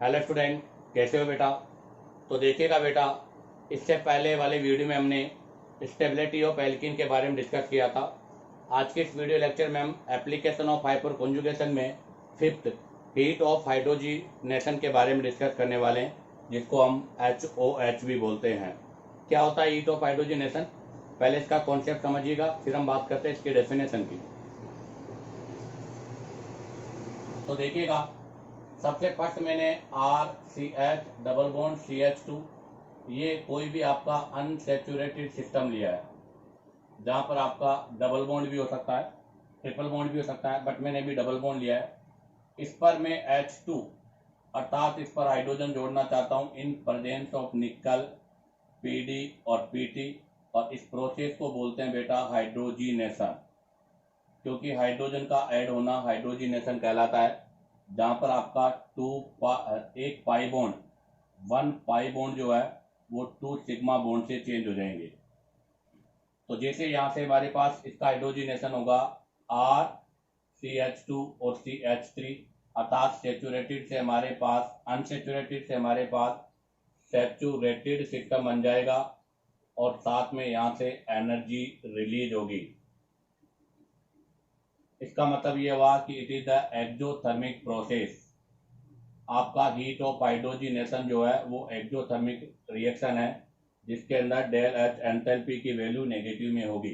Hello student, कैसे हो बेटा। तो देखिएगा बेटा, इससे पहले वाले वीडियो में हमने स्टेबिलिटी ऑफ एल्कीन के बारे में डिस्कस किया था। आज के इस वीडियो लेक्चर में हम एप्लीकेशन ऑफ हाइपर कॉन्जुगेशन में फिफ्थ हीट ऑफ हाइड्रोजिनेशन के बारे में डिस्कस करने वाले हैं, जिसको हम HOH भी बोलते हैं। क्या होता है हीट ऑफ हाइड्रोजिनेशन, पहले इसका कॉन्सेप्ट समझिएगा, फिर हम बात करते हैं इसकी डेफिनेशन की। तो देखिएगा, सबसे फर्स्ट मैंने RCH डबल बॉन्ड CH2, ये कोई भी आपका अनसेचुरेटेड सिस्टम लिया है, जहाँ पर आपका डबल बॉन्ड भी हो सकता है, ट्रिपल बॉन्ड भी हो सकता है, बट मैंने भी डबल बॉन्ड लिया है। इस पर मैं H2 अर्थात इस पर हाइड्रोजन जोड़ना चाहता हूँ इन प्रेजेंस ऑफ निकल, PD और PT, और इस प्रोसेस को बोलते हैं बेटा हाइड्रोजिनेशन, क्योंकि हाइड्रोजन का ऐड होना हाइड्रोजिनेशन कहलाता है, जहाँ पर आपका एक पाई बॉन्ड, 1 पाई बॉन्ड जो है वो 2 सिग्मा बॉन्ड से चेंज हो जाएंगे। तो जैसे यहाँ से हमारे पास इसका हाइड्रोजिनेशन होगा RCH2 और CH3, अर्थात सेचुरेटेड से हमारे पास अनसेचुरेटेड से हमारे पास सेचुरेटेड सिस्टम बन जाएगा, और साथ में यहाँ से एनर्जी रिलीज होगी। इसका मतलब ये हुआ कि it is the exothermic process. आपका हीट ऑफ हाइड्रोजिनेशन जो है वो एक्सोथर्मिक रिएक्शन है, जिसके अंदर डेल एच एंथैल्पी की वैल्यू नेगेटिव में होगी।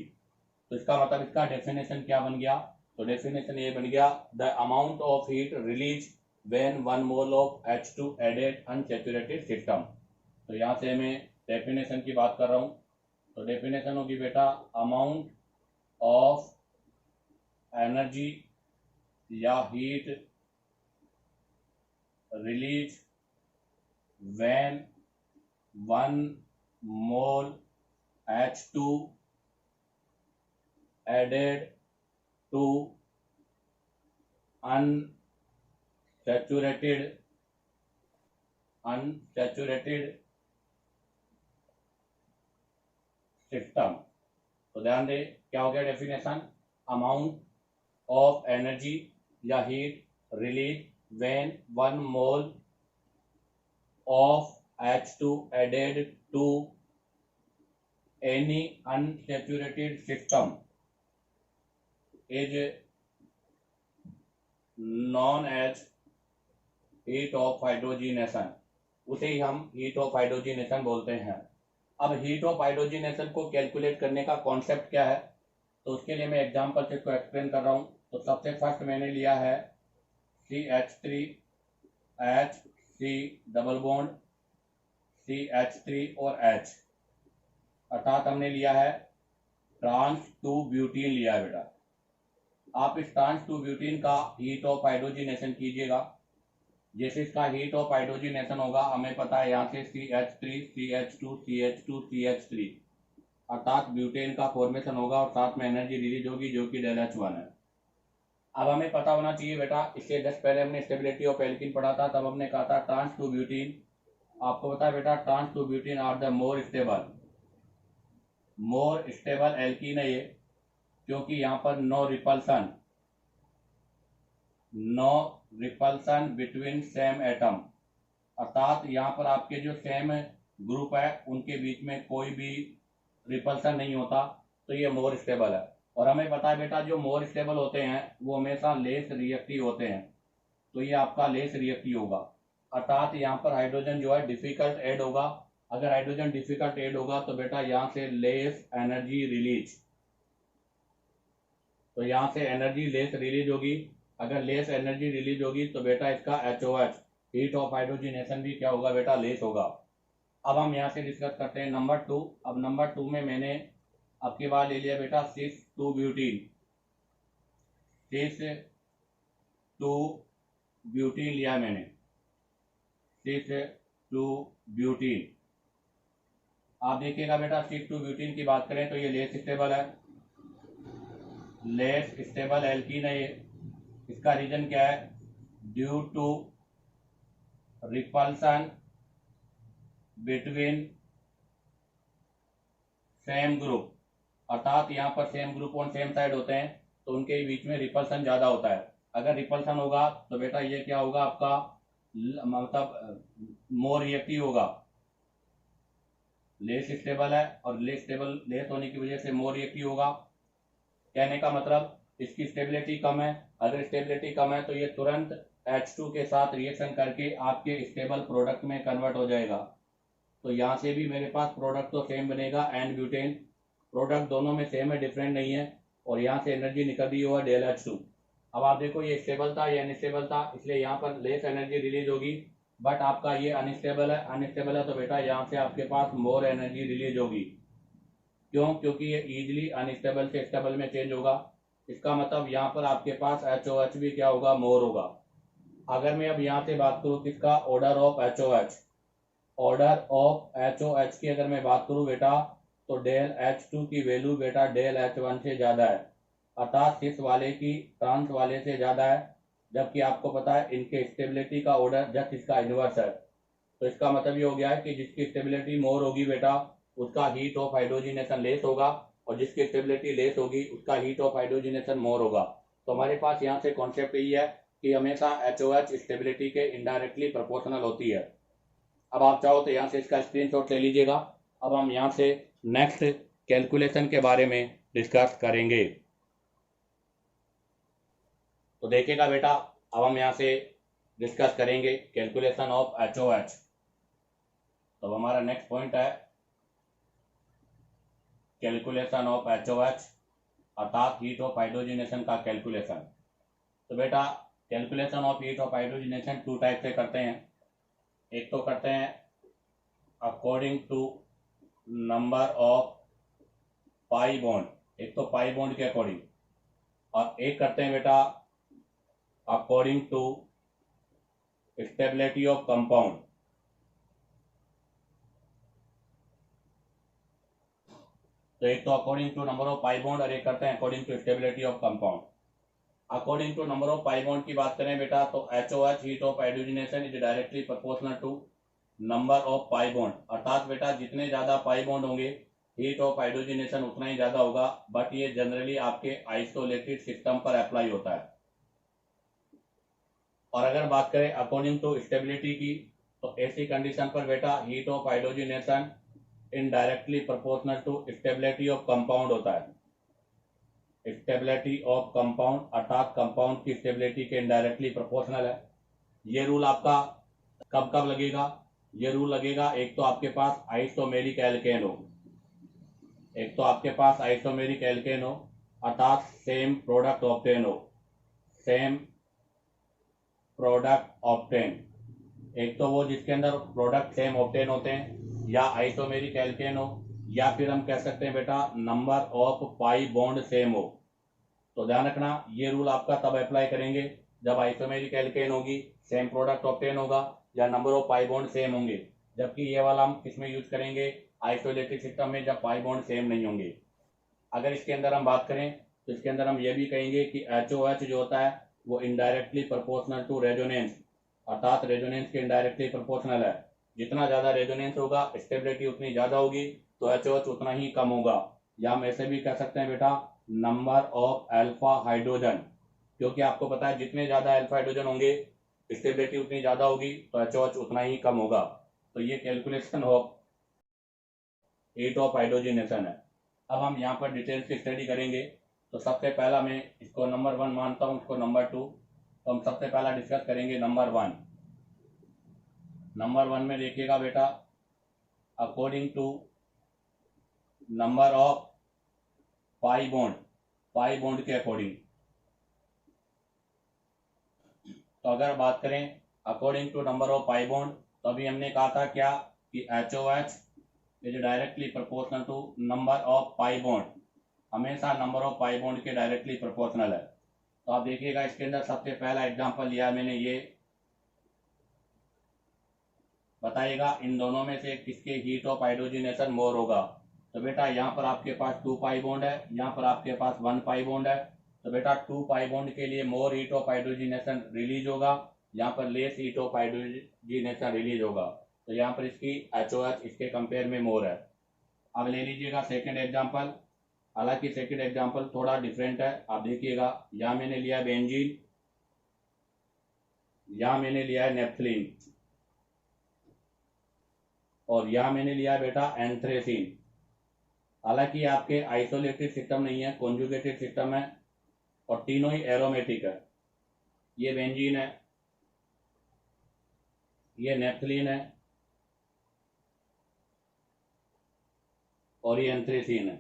तो इसका मतलब इसका डेफिनेशन क्या बन गया, तो डेफिनेशन ये बन गया, the amount of heat release when 1 mole of H2 added unsaturated system. तो यहाँ से मैं डेफिनेशन की बात कर रहा हूँ। तो डेफिनेशन होगी बेटा, अमाउंट ऑफ एनर्जी या heat release when 1 mole H2 added to unsaturated system. तो ध्यान दे क्या हो गया डेफिनेशन, अमाउंट ऑफ एनर्जी या heat release when 1 mole of H2 added to any unsaturated system is known as heat of hydrogenation। उसे ही हम heat of hydrogenation बोलते हैं। अब हीट ऑफ हाइड्रोजिनेशन को कैलकुलेट करने का कॉन्सेप्ट क्या है, तो उसके लिए मैं एग्जांपल से इसको एक्सप्लेन कर रहा हूँ। तो सबसे फर्स्ट मैंने लिया है CH3H, डबल बॉन्ड CH3 और H, अर्थात हमने लिया है ट्रांस 2 ब्यूटीन लिया है बेटा। आप इस ट्रांस 2 ब्यूटीन का हीट ऑफ हाइड्रोजिनेशन कीजिएगा। जैसे इसका हीट ऑफ हाइड्रोजिनेशन होगा, हमें पता है यहाँ से CH3 CH2 CH2 CH3, अर्थात ब्यूटेन का फॉर्मेशन होगा और साथ में एनर्जी रिलीज होगी जो कि ΔH1 है। अब हमें पता होना चाहिए बेटा, इससे जस्ट पहले हमने स्टेबिलिटी ऑफ एल्कीन पढ़ा था, तब हमने कहा था ट्रांस 2 ब्यूटीन, आपको पता है बेटा trans 2 butene are the more stable alkene है ये, क्योंकि यहाँ पर no repulsion between same atom, अर्थात यहाँ पर आपके जो सेम ग्रुप है उनके बीच में कोई भी रिपल्सन नहीं होता, तो ये मोर स्टेबल है। और हमें पता है बेटा, जो मोर स्टेबल होते हैं वो हमेशा लेस रिएक्टिव होते हैं, तो ये आपका लेस रिएक्टिव होगा, अर्थात यहाँ पर हाइड्रोजन जो है डिफिकल्ट ऐड होगा। अगर हाइड्रोजन डिफिकल्ट ऐड होगा तो बेटा यहाँ से लेस एनर्जी रिलीज, तो यहाँ से एनर्जी लेस रिलीज होगी। अगर लेस एनर्जी रिलीज होगी तो बेटा इसका HOH हीट ऑफ हाइड्रोजिनेशन भी क्या होगा बेटा, लेस होगा। अब हम यहाँ से डिस्कस करते हैं नंबर 2। अब नंबर 2 में मैंने आपके बाद ले लिया बेटा 6,2 ब्यूटीन लिया मैंने, 6,2 ब्यूटीन। आप देखिएगा बेटा, 6,2 ब्यूटीन की बात करें तो ये लेस स्टेबल है, लेस स्टेबल एल्कीन है ये। इसका रीजन क्या है, due to repulsion between same group, अर्थात यहाँ पर same group on same side होते हैं तो उनके बीच में रिपल्सन ज्यादा होता है। अगर रिपल्सन होगा तो बेटा ये क्या होगा, आपका मतलब मोर रिएक्टिव होगा, लेस स्टेबल है और लेस होने की वजह से मोर रिएक्टिव होगा। कहने का मतलब इसकी स्टेबिलिटी कम है। अगर स्टेबिलिटी कम है तो ये तुरंत H2 के साथ रिएक्शन करके आपके स्टेबल प्रोडक्ट में कन्वर्ट हो जाएगा। तो यहाँ से भी मेरे पास प्रोडक्ट तो सेम बनेगा, एन ब्यूटेन प्रोडक्ट दोनों में सेम है, डिफरेंट नहीं है। और यहाँ से एनर्जी निकल रही हुआ डेल H2। अब आप देखो ये स्टेबल था, ये अनस्टेबल था, इसलिए यहाँ पर लेस एनर्जी रिलीज होगी। बट आपका ये अनस्टेबल है, अनस्टेबल है तो बेटा यहाँ से आपके पास मोर एनर्जी रिलीज होगी। क्यों? क्योंकि ये इजीली अनस्टेबल से स्टेबल में चेंज होगा। इसका मतलब यहाँ पर आपके पास HOH भी क्या होगा, मोर होगा। अगर मैं अब यहाँ से बात करूँ किसका, order of HOH, order of HOH की अगर मैं बात करूँ बेटा, तो डेल H2 की वैल्यू बेटा डेल H1 से ज़्यादा है, अर्थात सिस वाले की ट्रांस वाले से ज़्यादा है। जबकि आपको पता है इनके स्टेबिलिटी का ऑर्डर जस्ट इसका इन्वर्स है। तो इसका मतलब ये हो गया है कि जिसकी स्टेबिलिटी मोर होगी बेटा उसका हीट ऑफ हाइड्रोजिनेशन लेस होगा, और जिसकी स्टेबिलिटी लेस होगी उसका हीट ऑफ हाइड्रोजिनेशन मोर होगा। तो हमारे पास यहाँ से कॉन्सेप्ट यही है कि हमेशा HOH स्टेबिलिटी के इनडायरेक्टली प्रोपोर्शनल होती है। अब आप चाहो तो यहाँ से इसका स्क्रीनशॉट ले लीजिएगा। अब हम यहाँ से नेक्स्ट कैलकुलेशन के बारे में डिस्कस करेंगे। तो देखिएगा बेटा, अब हम यहाँ से डिस्कस करेंगे कैलकुलेशन ऑफ HOH। तो हमारा नेक्स्ट पॉइंट है कैलकुलेशन ऑफ HOH, अर्थात हीट ऑफ हाइड्रोजिनेशन का कैलकुलेशन। तो बेटा calculation of heat of hydrogenation two type से करते हैं। एक तो करते हैं according to number of pi bond, एक तो पाई बॉन्ड के अकॉर्डिंग, और एक करते हैं बेटा according to stability of compound. तो एक तो according to number of pi bond और एक करते हैं according to stability of compound. According to number of pi bond की बात करें बेटा, तो HOH heat of hydrogenation is directly proportional to number of pi bond, अर्थात बेटा जितने ज्यादा पाई बॉन्ड होंगे हीट ऑफ हाइड्रोजिनेशन उतना ही ज्यादा होगा। बट ये जनरली आपके आइसोलेटेड सिस्टम पर अप्लाई होता है। और अगर बात करें अकॉर्डिंग टू स्टेबिलिटी की, तो ऐसी कंडीशन पर बेटा heat of hydrogenation indirectly proportional to stability of compound होता है। स्टेबिलिटी ऑफ कंपाउंड अर्थात कंपाउंड की स्टेबिलिटी के इनडायरेक्टली प्रोपोर्शनल है। ये रूल आपका कब कब लगेगा? ये रूल लगेगा एक तो आपके पास आइसोमेरिक एल्केन हो, एक तो आपके पास आइसोमेरिक एल्केन हो अर्थात सेम प्रोडक्ट ऑब्टेन हो, सेम प्रोडक्ट ऑब्टेन। एक तो वो जिसके अंदर प्रोडक्ट सेम ऑब्टेन होते हैं, या आइसोमेरिक एल्केन हो, या फिर हम कह सकते हैं बेटा number of pi bond same हो। तो ध्यान रखना ये रूल आपका तब अप्लाई करेंगे जब आइसोमेरिक एल्केन होगी, सेम प्रोडक्ट ऑब्टेन होगा, या number of pi bond same होंगे। जबकि ये वाला हम किसमें यूज करेंगे? आइसोलेटेड सिस्टम में, जब पाई बॉन्ड सेम नहीं होंगे। अगर इसके अंदर हम बात करें तो इसके अंदर हम ये भी कहेंगे कि HOH जो होता है वो इनडायरेक्टली प्रोपोर्शनल टू रेजोनेंस, अर्थात रेजोनेंस के इनडायरेक्टली प्रोपोर्शनल है। जितना ज्यादा रेजोनेंस होगा स्टेबिलिटी उतनी ज्यादा होगी, तो HOH उतना ही कम होगा। या हम ऐसे भी कह सकते हैं बेटा नंबर ऑफ अल्फा हाइड्रोजन, क्योंकि आपको पता है जितने ज्यादा अल्फा हाइड्रोजन होंगे स्टेबिलिटी उतनी ज्यादा होगी, तो HOH उतना ही कम होगा। तो ये calculation of heat of hydrogenation है। अब हम यहाँ पर डिटेल से स्टडी करेंगे। तो सबसे पहला मैं इसको नंबर 1 मानता हूँ, इसको नंबर 2। तो हम सबसे पहला डिस्कस करेंगे नंबर 1। नंबर 1 में देखिएगा बेटा according to number of pi bond के अकॉर्डिंग। तो अगर बात करें according to number of pi bond, तो अभी हमने कहा था क्या कि HOH is directly proportional to number of pi bond, हमेशा नंबर ऑफ पाई बॉन्ड के डायरेक्टली प्रोपोर्शनल है। तो आप देखिएगा इसके अंदर सबसे पहला एग्जांपल लिया मैंने, ये बताइएगा इन दोनों में से किसके हीट ऑफ हाइड्रोजिनेशन मोर होगा। तो बेटा यहाँ पर आपके पास 2 पाई बॉन्ड है, यहाँ पर आपके पास 1 पाई बॉन्ड है। तो बेटा 2 पाई बॉन्ड के लिए more heat of hydrogenation release होगा, यहाँ पर less heat of hydrogenation release होगा। तो यहाँ पर इसकी HOH इसके कंपेयर में मोर है। अब ले लीजिएगा सेकेंड एग्जाम्पल। हालांकि सेकेंड एग्जाम्पल थोड़ा डिफरेंट है, आप देखिएगा यहाँ मैंने लिया बेंजीन, यहाँ मैंने लिया है नेप्थलीन और यहाँ मैंने लिया है बेटा एंथ्रेसीन। हालांकि आपके आइसोलेटेड सिस्टम नहीं है, कॉन्जुगेटेड सिस्टम है और तीनों ही एरोमेटिक है। ये बेंजीन है, ये नेप्थलीन है और ये एंथ्रेसीन है।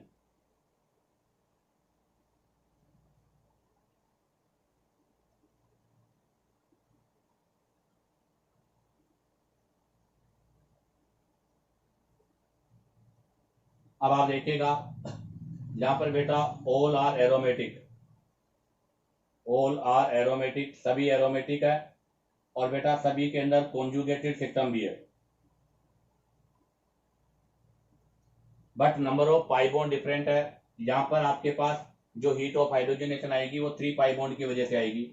अब आप देखिएगा यहाँ पर बेटा all are aromatic, all are aromatic, सभी एरोमेटिक है और बेटा सभी के अंदर कॉन्जुगेटेड सिस्टम भी है। But number of pi bond different है। यहाँ पर आपके पास जो हीट ऑफ हाइड्रोजनेशन आएगी वो 3 पाई बॉन्ड की वजह से आएगी,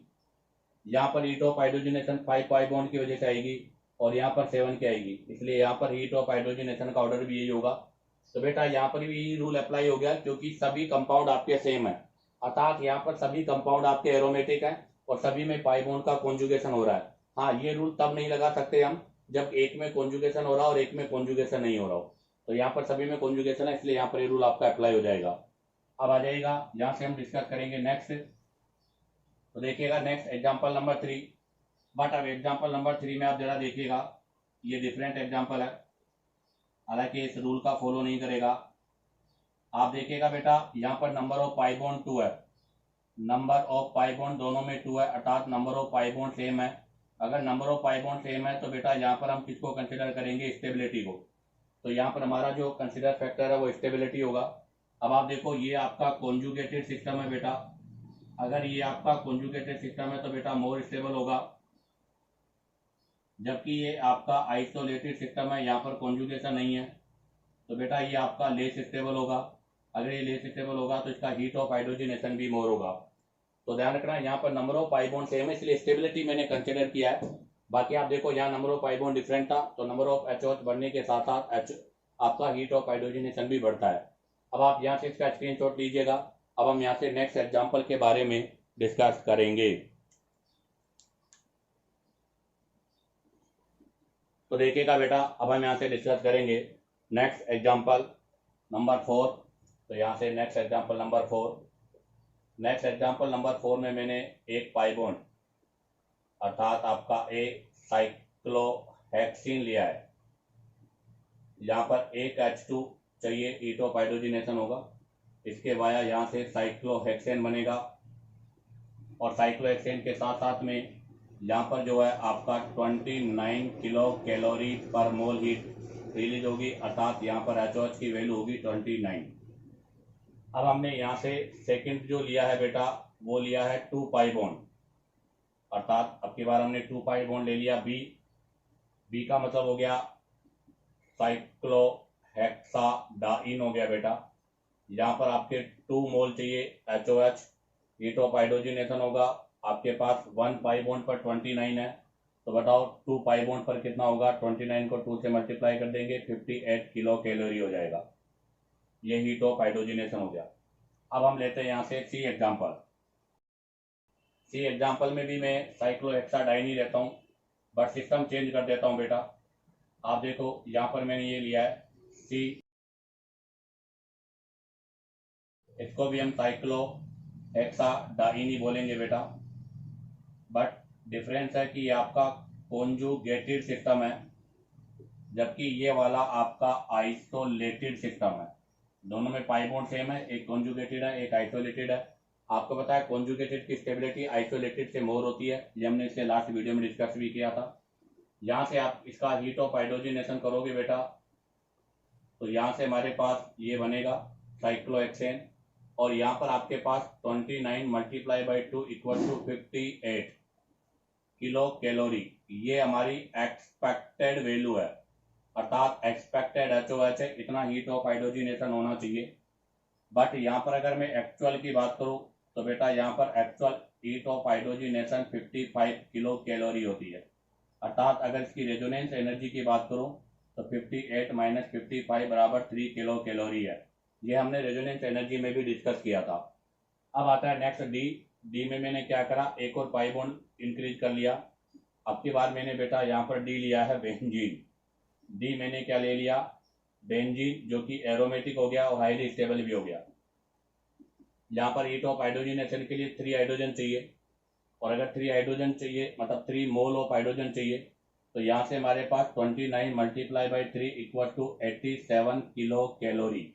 यहाँ पर heat of hydrogenation 5 pi bond की वजह से आएगी और यहाँ पर 7 की आएगी। इसलिए यहाँ पर हीट ऑफ हाइड्रोजनेशन का ऑर्डर भी यही होगा। तो बेटा यहाँ पर भी रूल अप्लाई हो गया क्योंकि सभी कंपाउंड आपके सेम है, अर्थात यहाँ पर सभी कंपाउंड आपके एरोमेटिक हैं और सभी में पाई बॉन्ड का कॉन्जुगेशन हो रहा है। हाँ, ये रूल तब नहीं लगा सकते हम जब एक में कॉन्जुगेशन हो रहा हो और एक में कॉन्जुगेशन नहीं हो रहा हो। तो यहाँ पर सभी में कॉन्जुगेशन है, इसलिए यहाँ पर ये रूल आपका अप्लाई हो जाएगा। अब आ जाएगा, यहाँ से हम डिस्कस करेंगे नेक्स्ट। तो देखिएगा नेक्स्ट एग्जाम्पल नंबर 3। बट अब एग्जाम्पल नंबर 3 में आप जरा देखिएगा, ये डिफरेंट एग्जाम्पल है, हालांकि इस रूल का फॉलो नहीं करेगा। आप देखिएगा बेटा यहाँ पर नंबर ऑफ पाई बॉन्ड 2 है, नंबर ऑफ पाई बॉन्ड दोनों में 2 है, अर्थात number of pi bond same है। अगर number of pi bond same है तो बेटा यहाँ पर हम किसको कंसिडर करेंगे, स्टेबिलिटी को। तो यहाँ पर हमारा जो कंसिडर फैक्टर है वो स्टेबिलिटी होगा। अब आप देखो ये आपका कॉन्जुगेटेड सिस्टम है बेटा, अगर ये आपका कॉन्जुगेटेड सिस्टम है तो बेटा मोर स्टेबल होगा, जबकि ये आपका आइसोलेटेड सिस्टम है, यहाँ पर कॉन्जुगेशन नहीं है, तो बेटा ये आपका लेस स्टेबल होगा। अगर ये लेस स्टेबल होगा तो इसका हीट ऑफ हाइड्रोजनेशन भी मोर होगा। तो ध्यान रखना यहाँ पर number of pi bond same है, इसलिए स्टेबिलिटी मैंने कंसिडर किया है। बाकी आप देखो यहाँ number of pi bond different था, तो नंबर ऑफ HOH बढ़ने के साथ साथ आपका हीट ऑफ हाइड्रोजनेशन भी बढ़ता है। अब आप यहाँ से इसका स्क्रीनशॉट लीजिएगा। अब हम यहाँ से नेक्स्ट एग्जाम्पल के बारे में डिस्कस करेंगे। तो देखिएगा बेटा अब हम यहाँ से डिस्कस करेंगे नेक्स्ट एग्जाम्पल नंबर 4। तो यहाँ से next example number 4, next example number 4 में मैंने एक पाई बॉन्ड अर्थात आपका ए साइक्लोहेक्सीन लिया है। यहाँ पर एक H2 चाहिए, हीट ऑफ हाइड्रोजनेशन होगा, इसके वाया यहाँ से साइक्लोहेक्सेन बनेगा और साइक्लोहेक्सेन के साथ साथ में यहाँ पर जो है आपका 29 किलो कैलोरी पर मोल हीट रिलीज होगी, अर्थात यहाँ पर HOH की वैल्यू होगी 29। अब हमने यहाँ से सेकंड जो लिया है बेटा वो लिया है 2 पाई बॉन्ड, अर्थात अब की बार हमने 2 पाई बॉन्ड ले लिया। बी का मतलब हो गया साइक्लोहेक्साडाइन हो गया बेटा। यहाँ पर आपके 2 मोल चाहिए HOH, हीट ऑफ हाइड्रोजनेशन होगा आपके पास 1 पाई बॉन्ड पर 29 है, तो बताओ 2 पाई बॉन्ड पर कितना होगा, 29 को 2 से मल्टीप्लाई कर देंगे 58 किलो कैलोरी हो जाएगा। ये हीट ऑफ हाइड्रोजनेशन हो गया। अब हम लेते हैं यहाँ से सी एग्जाम्पल। सी एग्जाम्पल में भी मैं साइक्लोहेक्साडाइन ही लेता हूँ, बट सिस्टम चेंज कर देता हूँ बेटा। आप देखो यहाँ पर मैंने ये लिया है सी, इसको भी हम साइक्लोहेक्साडाइन ही बोलेंगे बेटा, बट डिफरेंस है कि ये आपका कॉन्जुगेटेड सिस्टम है जबकि ये वाला आपका आइसोलेटेड सिस्टम है। दोनों में पाई बॉन्ड सेम है, एक कॉन्जुगेटेड है एक आइसोलेटेड है। आपको पता है कॉन्जुगेटेड की स्टेबिलिटी आइसोलेटेड से मोर होती है, ये हमने इससे लास्ट वीडियो में डिस्कस भी किया था। यहाँ से आप इसका हीट ऑफ हाइड्रोजनेशन करोगे बेटा तो यहाँ से हमारे पास ये बनेगा साइक्लोहेक्सेन और यहाँ पर आपके पास 29 multiply by 2 equal to 58 kilo calorie, ये हमारी एक्सपेक्टेड वैल्यू है, अर्थात एक्सपेक्टेड HOH है, इतना हीट ऑफ हाइड्रोजनेशन होना चाहिए। बट यहाँ पर अगर मैं एक्चुअल की बात करूँ तो बेटा यहाँ पर actual heat of hydrogenation 55 kilo calorie होती है, अर्थात अगर इसकी रेजोनेंस एनर्जी की बात करूँ तो 58 माइनस 55 बराबर 3 किलो कैलोरी है। ये हमने रेजोनेंस एनर्जी में भी डिस्कस किया था। अब आता है नेक्स्ट डी। डी में मैंने क्या करा, एक और पाई बॉन्ड इंक्रीज कर लिया। अब की बार मैंने बेटा यहाँ पर डी लिया है बेंजीन। डी मैंने क्या ले लिया, बेंजीन, जो कि एरोमेटिक हो गया और हाईली स्टेबल भी हो गया। यहाँ पर हीट ऑफ हाइड्रोजनेशन के लिए 3 हाइड्रोजन चाहिए, और अगर 3 हाइड्रोजन चाहिए मतलब 3 मोल ऑफ हाइड्रोजन चाहिए, तो यहाँ से हमारे पास 29 multiply by 3 equal to 87 kilo calorie.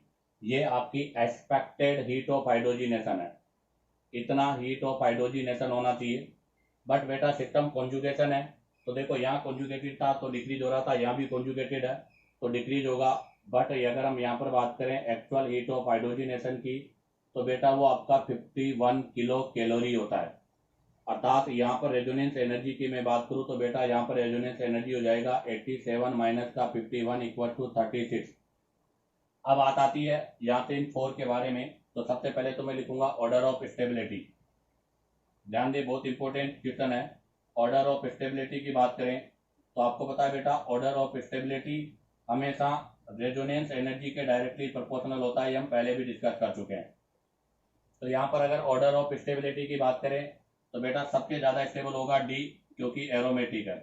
ये आपकी एक्सपेक्टेड हीट ऑफ हाइड्रोजनेशन है, इतना हीट ऑफ हाइड्रोजनेशन होना चाहिए। बट बेटा सिस्टम कॉन्जुगेशन है, तो देखो यहाँ कॉन्जुगेटेड था तो डिक्रीज हो रहा था, यहाँ भी कॉन्जुगेटेड है तो डिक्रीज होगा। बट अगर हम यहाँ पर बात करें एक्चुअल हीट ऑफ हाइड्रोजनेशन की, तो बेटा वो आपका 51 किलो कैलोरी होता है। अर्थात यहाँ पर रेजोनेंस एनर्जी की मैं बात करूँ तो बेटा यहाँ पर रेजोनेंस एनर्जी हो जाएगा 87 माइनस का 51 इक्वल टू 36। अब बात आती है यहाँ से इन 4 के बारे में। तो सबसे पहले तो मैं लिखूंगा ऑर्डर ऑफ स्टेबिलिटी। ध्यान दे, बहुत इंपॉर्टेंट क्वेश्चन है। ऑर्डर ऑफ स्टेबिलिटी की बात करें तो आपको पता है बेटा ऑर्डर ऑफ स्टेबिलिटी हमेशा रेजोनेंस एनर्जी के डायरेक्टली प्रोपोर्शनल होता है, ये हम पहले भी डिस्कस कर चुके हैं। तो यहाँ पर अगर ऑर्डर ऑफ स्टेबिलिटी की बात करें तो बेटा सबसे ज्यादा स्टेबल होगा डी, क्योंकि एरोमेटिक है।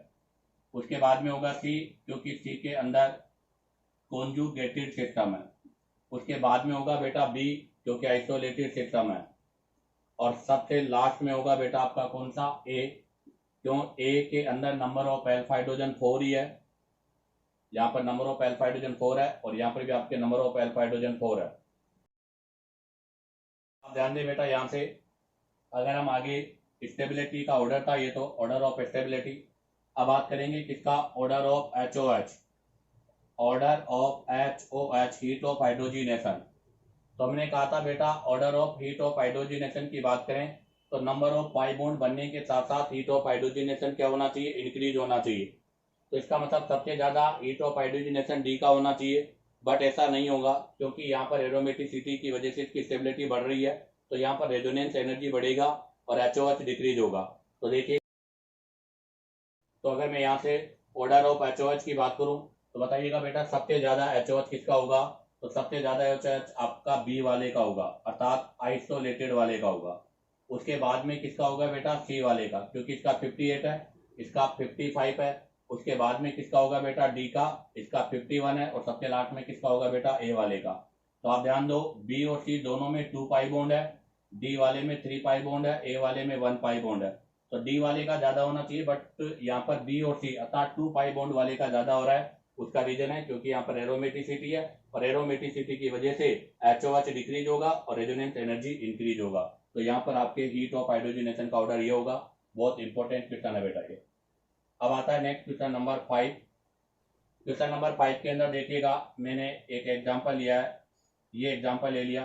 उसके बाद में होगा सी, क्योंकि सी के अंदर कॉन्जुगेटेड सिस्टम है। उसके बाद में होगा बेटा बी, क्योंकि आइसोलेटेड सिस्टम है। और सबसे लास्ट में होगा बेटा आपका कौन सा, ए, क्यों, ए के अंदर नंबर ऑफ एल्फा हाइड्रोजन 4 ही है। यहाँ पर नंबर ऑफ एल्फा हाइड्रोजन 4 है और यहाँ पर भी आपके नंबर ऑफ एल्फा हाइड्रोजन 4 है। आप ध्यान दें बेटा, यहाँ से अगर हम आगे स्टेबिलिटी का ऑर्डर था ये, तो ऑर्डर ऑफ स्टेबिलिटी। अब बात करेंगे किसका, order of HOH. Order of HOH, heat of hydrogenation. तो हमने कहा था बेटा order of heat of hydrogenation की बात करें तो नंबर ऑफ पाई बॉन्ड बनने के साथ साथ हीट ऑफ हाइड्रोजनेशन क्या होना चाहिए, इंक्रीज होना चाहिए। तो इसका मतलब सबसे ज्यादा हीट ऑफ हाइड्रोजनेशन डी का होना चाहिए, बट ऐसा नहीं होगा क्योंकि यहाँ पर एरोमेटिसिटी की वजह से इसकी स्टेबिलिटी बढ़ रही है, तो यहाँ पर रेजोनेंस एनर्जी बढ़ेगा और एचओएच डिक्रीज होगा। तो देखिए, तो अगर मैं यहाँ से ऑर्डर ऑफ एचओएच की बात करूँ तो बताइएगा बेटा सबसे ज्यादा एचओएच किसका होगा, तो सबसे ज्यादा एचओएच आपका बी वाले का होगा, अर्थात आइसोलेटेड वाले का होगा। उसके बाद में किसका होगा बेटा, सी वाले का, क्योंकि इसका 58 है, इसका 55 है। उसके बाद में किसका होगा बेटा, डी का, इसका 51 है। और सबसे लास्ट में किसका होगा बेटा, ए वाले का। तो आप ध्यान दो, बी और सी दोनों में 2 पाई बॉन्ड है, डी वाले में 3 पाई बॉन्ड है, ए वाले में 1 पाई बॉन्ड है। तो डी वाले का ज्यादा होना चाहिए, बट यहाँ पर बी और सी अर्थात 2 पाई बॉन्ड वाले का ज्यादा हो रहा है। उसका रीजन है क्योंकि यहाँ पर एरोमेटिसिटी है, और एरोमेटिसिटी की वजह से एचओएच डिक्रीज होगा और रेजोनेंस एनर्जी इंक्रीज होगा। तो यहाँ पर आपके हीट ऑफ हाइड्रोजनेशन का ऑर्डर ये होगा। बहुत इंपॉर्टेंट क्वेश्चन है बेटा ये। अब आता है next question number 5। Question number 5 के अंदर देखिएगा, मैंने एक एग्जांपल लिया है, ये एग्जांपल ले लिया।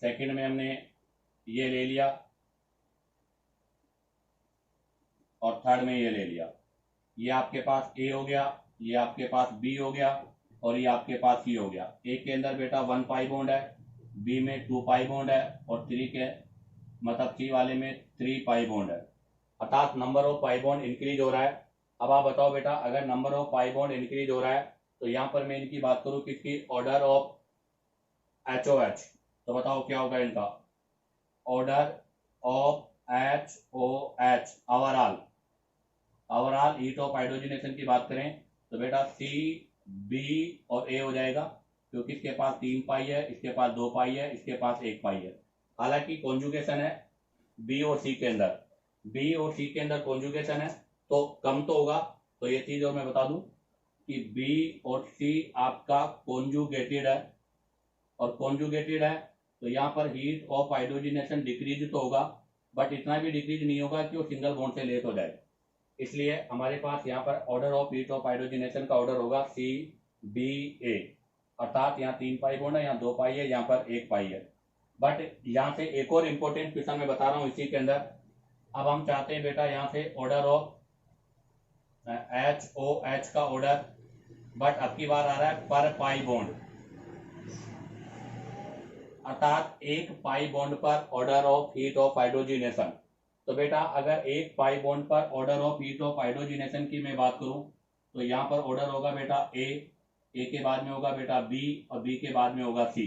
सेकंड में हमने ये ले लिया और थर्ड में ये ले लिया। ये आपके पास ए हो गया, ये आपके पास बी हो गया और ये आपके पास सी हो गया। ए के अंदर बेटा 1 पाई बॉन्ड है, बी में 2 पाई बॉन्ड है और 3 के मतलब सी वाले में 3 पाई बॉन्ड है, अर्थात number of pi bond increase हो रहा है। अब आप बताओ बेटा, अगर number of pi bond increase हो रहा है तो यहाँ पर मैं इनकी बात करूं किसकी, ऑर्डर ऑफ एचओएच। तो बताओ क्या होगा इनका, order of HOH overall heat of hydrogenation की बात करें तो बेटा सी, बी और ए हो जाएगा, क्योंकि इसके पास 3 पाई है, इसके पास 2 पाई है, इसके पास 1 पाई है। हालांकि कॉन्जुगेशन है बी और सी के अंदर, बी और सी के अंदर कॉन्जुगेशन है तो कम तो होगा। तो ये चीज और मैं बता दूं कि बी और सी आपका कॉन्जुगेटेड है, और कॉन्जुगेटेड है तो यहाँ पर हीट ऑफ हाइड्रोजनेशन डिक्रीज तो होगा, बट इतना भी डिक्रीज नहीं होगा कि वो सिंगल बॉन्ड से लेस हो जाए। इसलिए हमारे पास यहाँ पर order of heat of hydrogenation का ऑर्डर होगा सी, बी, ए, अर्थात यहाँ 3 पाई बॉन्ड है, यहाँ 2 पाई है, यहाँ पर 1 पाई है। बट यहाँ से एक और इंपॉर्टेंट क्वेश्चन मैं बता रहा हूँ इसी के अंदर। अब हम चाहते हैं बेटा यहाँ से ऑर्डर ऑफ एचओएच का ऑर्डर, बट अब की बार आ रहा है पर पाई बॉन्ड, अर्थात 1 पाई बॉन्ड पर order of heat of hydrogenation. तो बेटा अगर 1 पाई बॉन्ड पर order of heat of hydrogenation की मैं बात करूं तो यहाँ पर ऑर्डर होगा बेटा ए के बाद में होगा बेटा बी और बी के बाद में होगा सी।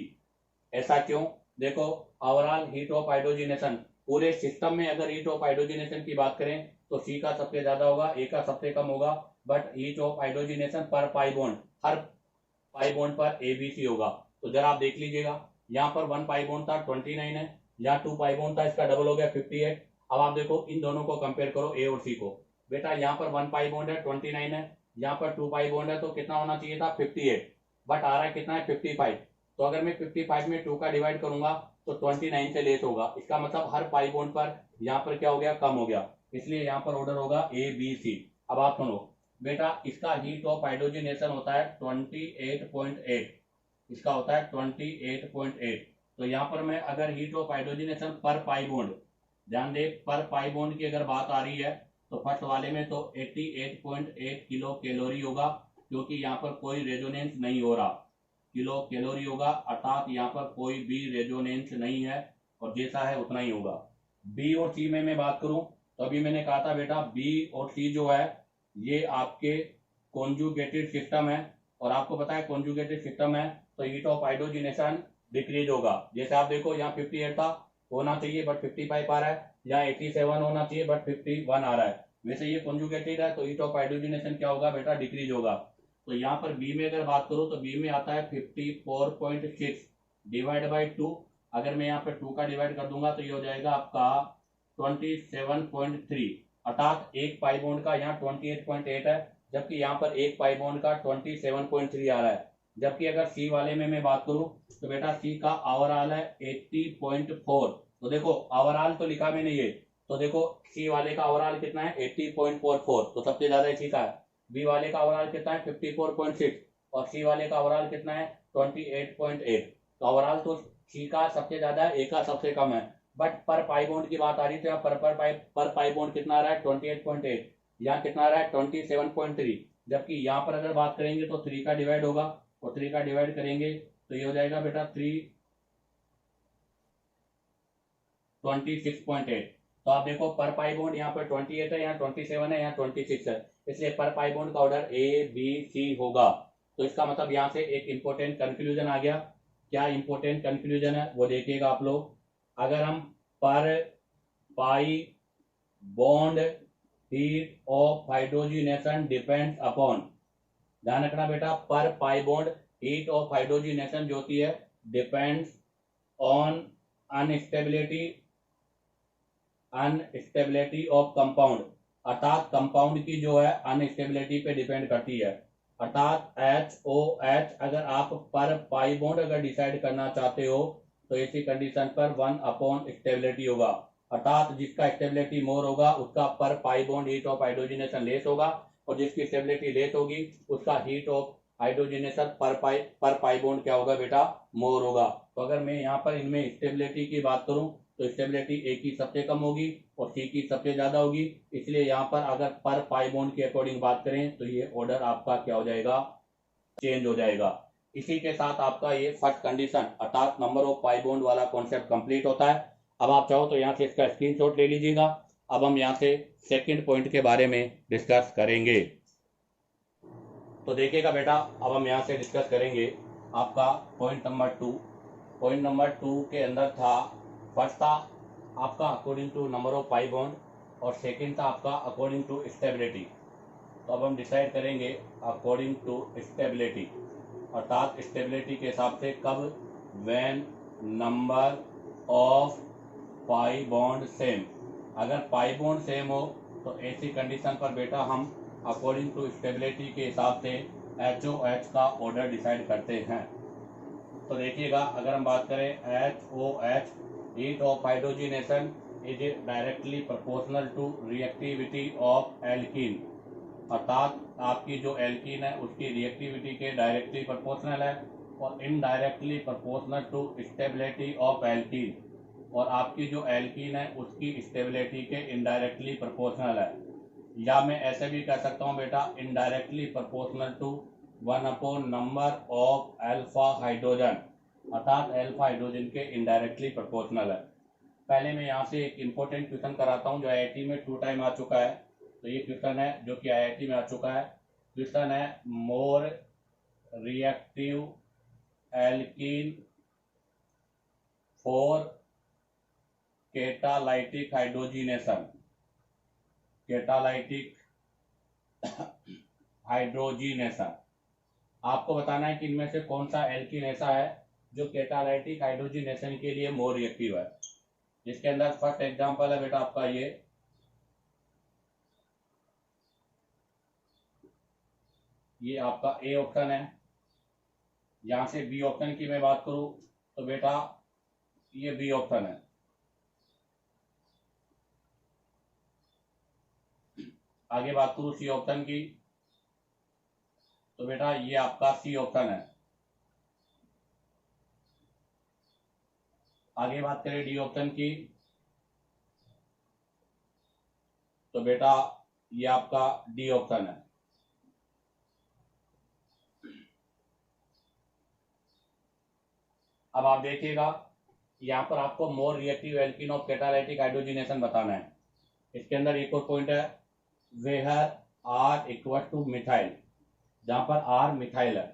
ऐसा क्यों, देखो ओवरऑल हीट ऑफ हाइड्रोजनेशन पूरे सिस्टम में अगर हीट ऑफ हाइड्रोजनेशन की बात करें तो सी का सबसे ज्यादा होगा, ए का सबसे कम होगा, बट हीट ऑफ हाइड्रोजनेशन पर पाई बॉन्ड, हर पाई बॉन्ड पर ए बी सी होगा। तो जरा आप देख लीजिएगा, यहाँ पर 1 पाई बॉन्ड था 29 है, यहाँ 2 पाई बॉन्ड था, इसका डबल हो गया 58। अब आप देखो इन दोनों को कंपेयर करो, ए और सी को। बेटा यहाँ पर 1 पाई बॉन्ड है 29 है, यहाँ पर 2 पाई बॉन्ड है, तो कितना होना चाहिए था 58, बट आ रहा है कितना है 55। तो अगर मैं 55 में 2 का डिवाइड करूंगा तो 29 से लेस होगा, इसका मतलब हर पाई बॉन्ड पर यहाँ पर क्या हो गया, कम हो गया, इसलिए यहाँ पर ऑर्डर होगा ए बी सी। अब आप सुनो बेटा, इसका हीट ऑफ हाइड्रोजनेशन होता है 28.8, इसका होता है 28.8। तो यहाँ पर मैं अगर हीट ऑफ हाइड्रोजनेशन पर पाई बॉन्ड, ध्यान दे पर पाई बॉन्ड की अगर बात आ रही है तो फर्स्ट वाले में तो 88.8 किलो कैलोरी होगा, क्योंकि यहाँ पर कोई रेजोनेंस नहीं हो रहा, किलो कैलोरी होगा, अर्थात यहाँ पर कोई भी रेजोनेंस नहीं है और जैसा है उतना ही होगा। बी और सी में मैं बात करूं तो अभी मैंने कहा था बेटा बी और सी जो है ये आपके कॉन्जुगेटेड सिस्टम है, और आपको पता है कॉन्जुगेटेड सिस्टम है तो हीट ऑफ हाइड्रोजनेशन डिक्रीज होगा। जैसे आप देखो यहाँ 58 था होना चाहिए बट 55 आ रहा है, यहाँ 87 होना चाहिए बट 51 आ रहा है। वैसे ये कॉन्जुगेटेड है तो हीट ऑफ हाइड्रोजनेशन क्या होगा बेटा, डिक्रीज होगा। तो यहाँ पर बी में अगर बात करूं तो बी में आता है 54.6 डिवाइड बाई 2। अगर मैं यहाँ पर 2 का डिवाइड कर दूंगा तो ये हो जाएगा आपका 27.3, अर्थात एक पाई बॉन्ड का यहाँ 28.8 है, जबकि यहाँ पर एक पाई बॉन्ड का 27.3 आ रहा है। जबकि अगर सी वाले में मैं बात करूं तो बेटा सी का ओवरऑल है 80.4। तो देखो ओवरऑल तो लिखा मैंने ये, तो देखो सी वाले का ओवरऑल कितना है 80.44, तो सबसे ज्यादा इसी का है। बी वाले का ओवरऑल कितना है 54.6 और सी वाले का ओवरऑल कितना है 28.8। तो ओवरऑल तो सी का सबसे ज्यादा है, ए का सबसे कम है, बट पर पाई बॉन्ड की बात आ रही थी, पर पाई बॉन्ड कितना आ रहा है 28.8, यहाँ कितना आ रहा है 27.3। जबकि यहाँ पर अगर बात करेंगे तो 3 का डिवाइड होगा और 3 का डिवाइड करेंगे तो ये हो जाएगा बेटा 26.8। तो आप देखो पर पाई बॉन्ड यहाँ पर 28 है, यहाँ 27 है, यहाँ 26 है, इसलिए पर पाई बॉन्ड का ऑर्डर ए बी सी होगा। तो इसका मतलब यहाँ से एक इंपॉर्टेंट कंक्लूजन आ गया। क्या इंपॉर्टेंट कंक्लूजन है वो देखिएगा आप लोग। अगर हम पर pi bond heat of hydrogenation depends upon, ध्यान रखना बेटा, पर pi bond heat of hydrogenation जो होती है depends on unstability of compound, अर्थात कंपाउंड की जो है अनस्टेबिलिटी पे डिपेंड करती है। अर्थात HOH अगर आप पर पाई बॉन्ड अगर डिसाइड करना चाहते हो तो ऐसी कंडीशन पर 1 स्टेबिलिटी होगा, अर्थात जिसका स्टेबिलिटी मोर होगा उसका पर pi bond heat of hydrogenation less होगा, और जिसकी स्टेबिलिटी लेस होगी उसका हीट ऑफ हाइड्रोजनेशन पर पाई बॉन्ड क्या होगा बेटा, मोर होगा। तो अगर मैं यहाँ पर इनमें स्टेबिलिटी की बात करूं तो स्टेबिलिटी ए की सबसे कम होगी और सी की सबसे ज्यादा होगी, इसलिए यहाँ पर अगर पर पाई बॉन्ड के अकॉर्डिंग बात करें तो ये ऑर्डर आपका क्या हो जाएगा, चेंज हो जाएगा। इसी के साथ आपका ये फर्स्ट कंडीशन अर्थात नंबर ऑफ पाई बॉन्ड वाला कॉन्सेप्ट कंप्लीट होता है। अब आप चाहो तो यहाँ से इसका स्क्रीनशॉट ले लीजिएगा। अब हम यहाँ से सेकंड पॉइंट के बारे में डिस्कस करेंगे। तो देखिएगा बेटा, अब हम यहाँ से डिस्कस करेंगे आपका पॉइंट नंबर 2। पॉइंट नंबर 2 के अंदर था, फर्स्ट था आपका according to number of pi bond और सेकंड था आपका अकॉर्डिंग टू स्टेबिलिटी। तो अब हम डिसाइड करेंगे अकॉर्डिंग टू स्टेबिलिटी, अर्थात स्टेबिलिटी के हिसाब से कब, when number of pi bond same, अगर पाई बॉन्ड सेम हो तो ऐसी कंडीशन पर बेटा हम अकॉर्डिंग टू स्टेबिलिटी के हिसाब से HOH का ऑर्डर डिसाइड करते हैं। तो देखिएगा अगर हम बात करें HOH heat of hydrogenation is directly proportional to reactivity of alkene, अर्थात आपकी जो एल्कीन है उसकी रिएक्टिविटी के डायरेक्टली प्रोपोर्शनल है, और indirectly proportional to stability of alkene, और आपकी जो एल्कीन है उसकी स्टेबिलिटी के इनडायरेक्टली प्रोपोर्शनल है। या मैं ऐसे भी कह सकता हूँ बेटा indirectly proportional to 1 number of alpha hydrogen, अर्थात अल्फा हाइड्रोजन के इनडायरेक्टली प्रोपोर्शनल है। पहले मैं यहाँ से एक इंपॉर्टेंट क्वेश्चन कराता हूँ जो IIT में 2 टाइम आ चुका है। तो ये क्वेश्चन है जो कि IIT में आ चुका है। क्वेश्चन है मोर reactive alkene for catalytic hydrogenation, catalytic hydrogenation. आपको बताना है कि इनमें से कौन सा एल्कीन ऐसा है जो कैटालाइटिक हाइड्रोजिनेशन के लिए मोर रिएक्टिव है। जिसके अंदर फर्स्ट एग्जांपल है बेटा आपका ये आपका ए ऑप्शन है। यहां से बी ऑप्शन की मैं बात करूं तो बेटा ये बी ऑप्शन है। आगे बात करूं सी ऑप्शन की तो बेटा ये आपका सी ऑप्शन है। आगे बात करें डी ऑप्शन की तो बेटा ये आपका डी ऑप्शन है। अब आप देखिएगा यहाँ पर आपको more reactive alkene of catalytic hydrogenation बताना है। इसके अंदर एक और पॉइंट है where R equal to methyl, जहां पर आर मिथाइल है।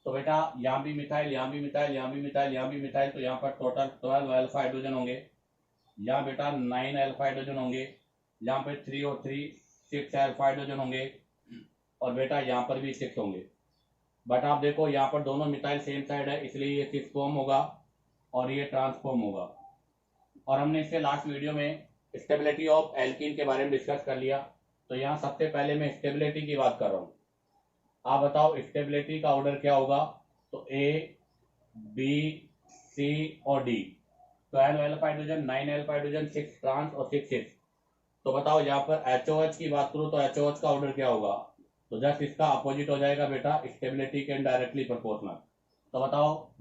तो बेटा यहाँ भी मिथाइल, यहाँ भी मिथाइल, यहाँ भी मिथाइल, यहाँ भी मिथाइल, तो यहाँ पर टोटल 12 अल्फा हाइड्रोजन होंगे। यहाँ बेटा 9 अल्फा हाइड्रोजन होंगे। यहाँ पे 3 और 3 6 अल्फा हाइड्रोजन होंगे। और बेटा यहाँ पर भी 6 होंगे। बट आप देखो यहाँ पर दोनों मिथाइल सेम साइड है, इसलिए ये 6 फॉर्म होगा और ये ट्रांसफॉर्म होगा। और हमने इससे लास्ट वीडियो में स्टेबिलिटी ऑफ एल्कीन के बारे में डिस्कस कर लिया। तो यहाँ सबसे पहले मैं स्टेबिलिटी की बात कर रहा हूँ। आप बताओ स्टेबिलिटी का ऑर्डर क्या होगा। तो ए बी सी और D. 12 alpha hydrogen, 9 alpha hydrogen, 6 trans और 6 6। तो बताओ यहाँ पर एचओएच की बात करूँ तो एचओएच का ऑर्डर क्या होगा। तो जस्ट इसका अपोजिट हो जाएगा बेटा, स्टेबिलिटी के डायरेक्टली प्रोपोर्शनल। तो बताओ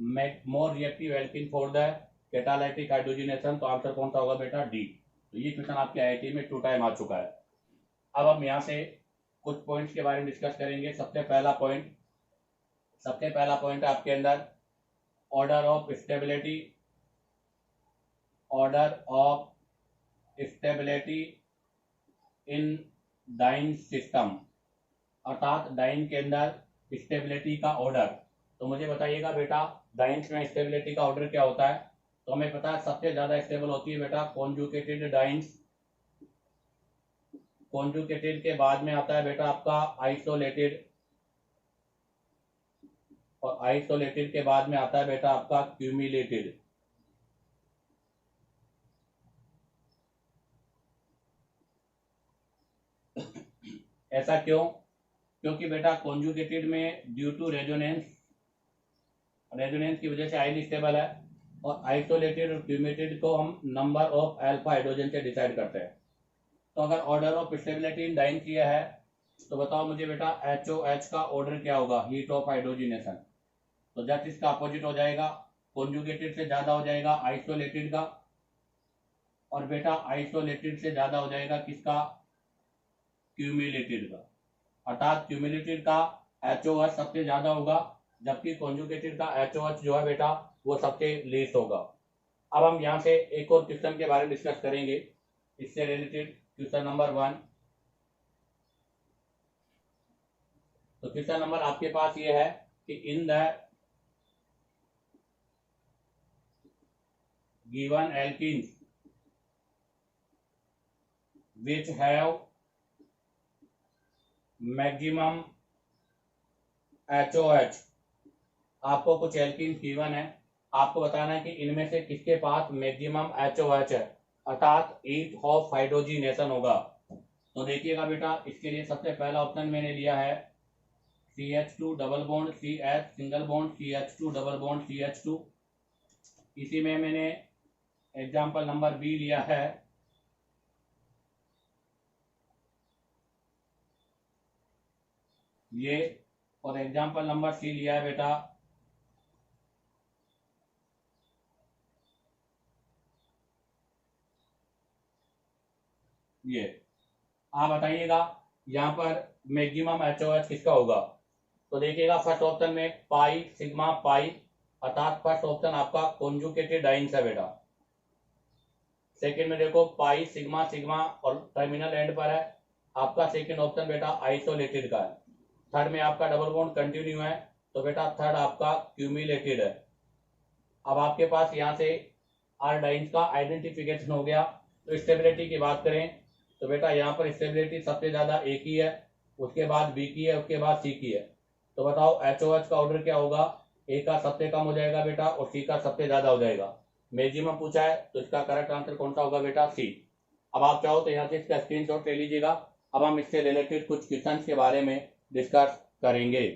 मोर reactive alkene for the catalytic hydrogenation, तो आंसर कौन सा होगा बेटा डी। तो ये क्वेश्चन आपके आईआईटी में 2 टाइम आ चुका है। अब हम यहाँ से कुछ पॉइंट्स के बारे में डिस्कस करेंगे। सबसे पहला पॉइंट है आपके अंदर order of stability, order of stability in diene system, अर्थात डाइन के अंदर स्टेबिलिटी का ऑर्डर। तो मुझे बताइएगा बेटा डाइन्स में स्टेबिलिटी का ऑर्डर क्या होता है। तो हमें पता है सबसे ज्यादा स्टेबल होती है बेटा कॉन्जुगेटेड डाइन्स। कॉन्जुगेटेड के बाद में आता है बेटा आपका आइसोलेटेड, और आइसोलेटेड के बाद में आता है बेटा आपका क्यूमुलेटेड। ऐसा क्यों? क्योंकि बेटा कॉन्जुगेटेड में ड्यू टू रेजोनेंस की वजह से हाईली स्टेबल है, और आइसोलेटेड और क्यूमुलेटेड को हम नंबर ऑफ अल्फा हाइड्रोजन से डिसाइड करते हैं। तो अगर order of stability in diene किया है तो बताओ मुझे बेटा एचओएच का ऑर्डर क्या होगा, हीट ऑफ हाइड्रोजिनेशन। तो जस्ट इसका अपोजिट हो जाएगा, कॉन्जुगेटेड से ज्यादा हो जाएगा आइसोलेटेड का, और बेटा आइसोलेटेड से ज्यादा हो जाएगा किसका, क्यूमुलेटेड का। अर्थात क्यूमुलेटेड का एचओएच सबसे ज्यादा होगा, जबकि कॉन्जुगेटेड का एचओएच जो है बेटा वो सबसे लेस होगा। अब हम यहाँ से एक और क्वेश्चन के बारे में डिस्कस करेंगे इससे रिलेटेड, क्वेश्चन नंबर 1। तो क्वेश्चन नंबर आपके पास ये है कि in the given alkenes which have maximum HOH, आपको कुछ एल्कीन गिवन है, आपको बताना है कि इनमें से किसके पास मैक्सिमम एचओएच है, अर्थात हीट ऑफ हाइड्रोजिनेशन होगा। तो देखिएगा बेटा इसके लिए सबसे पहला ऑप्शन मैंने लिया है CH2 double bond CH single bond CH2 double bond CH2। इसी में मैंने एग्जाम्पल नंबर बी लिया है ये, और एग्जाम्पल नंबर सी लिया है बेटा ये। आप बताइएगा यहाँ पर मैक्सिमम एचओएच किसका होगा। तो देखिएगा फर्स्ट ऑप्शन में पाई सिग्मा पाई, अर्थात फर्स्ट ऑप्शन आपका कॉन्जुगेटेड डाइन्स है बेटा। सेकंड में देखो पाई सिग्मा सिग्मा और टर्मिनल एंड पर है आपका सेकंड ऑप्शन बेटा आइसोलेटेड का है। थर्ड में आपका डबल बॉन्ड कंटिन्यू है, तो बेटा थर्ड आपका क्यूमुलेटेड है। अब आपके पास यहाँ से आर डाइंस का आइडेंटिफिकेशन हो गया। तो स्टेबिलिटी की बात करें तो बेटा यहाँ पर स्टेबिलिटी सबसे ज्यादा ए की है, उसके बाद बी की है, उसके बाद सी की है। तो बताओ एचओएच का ऑर्डर क्या होगा? ए का सबसे कम हो जाएगा बेटा और सी का सबसे ज्यादा हो जाएगा। मैक्सिमम पूछा है तो इसका करेक्ट आंसर कौन सा होगा बेटा? सी। अब आप चाहो तो यहाँ से इसका स्क्रीनशॉट ले लीजिएगा। अब हम इससे रिलेटेड कुछ क्वेश्चंस के बारे में डिस्कस करेंगे।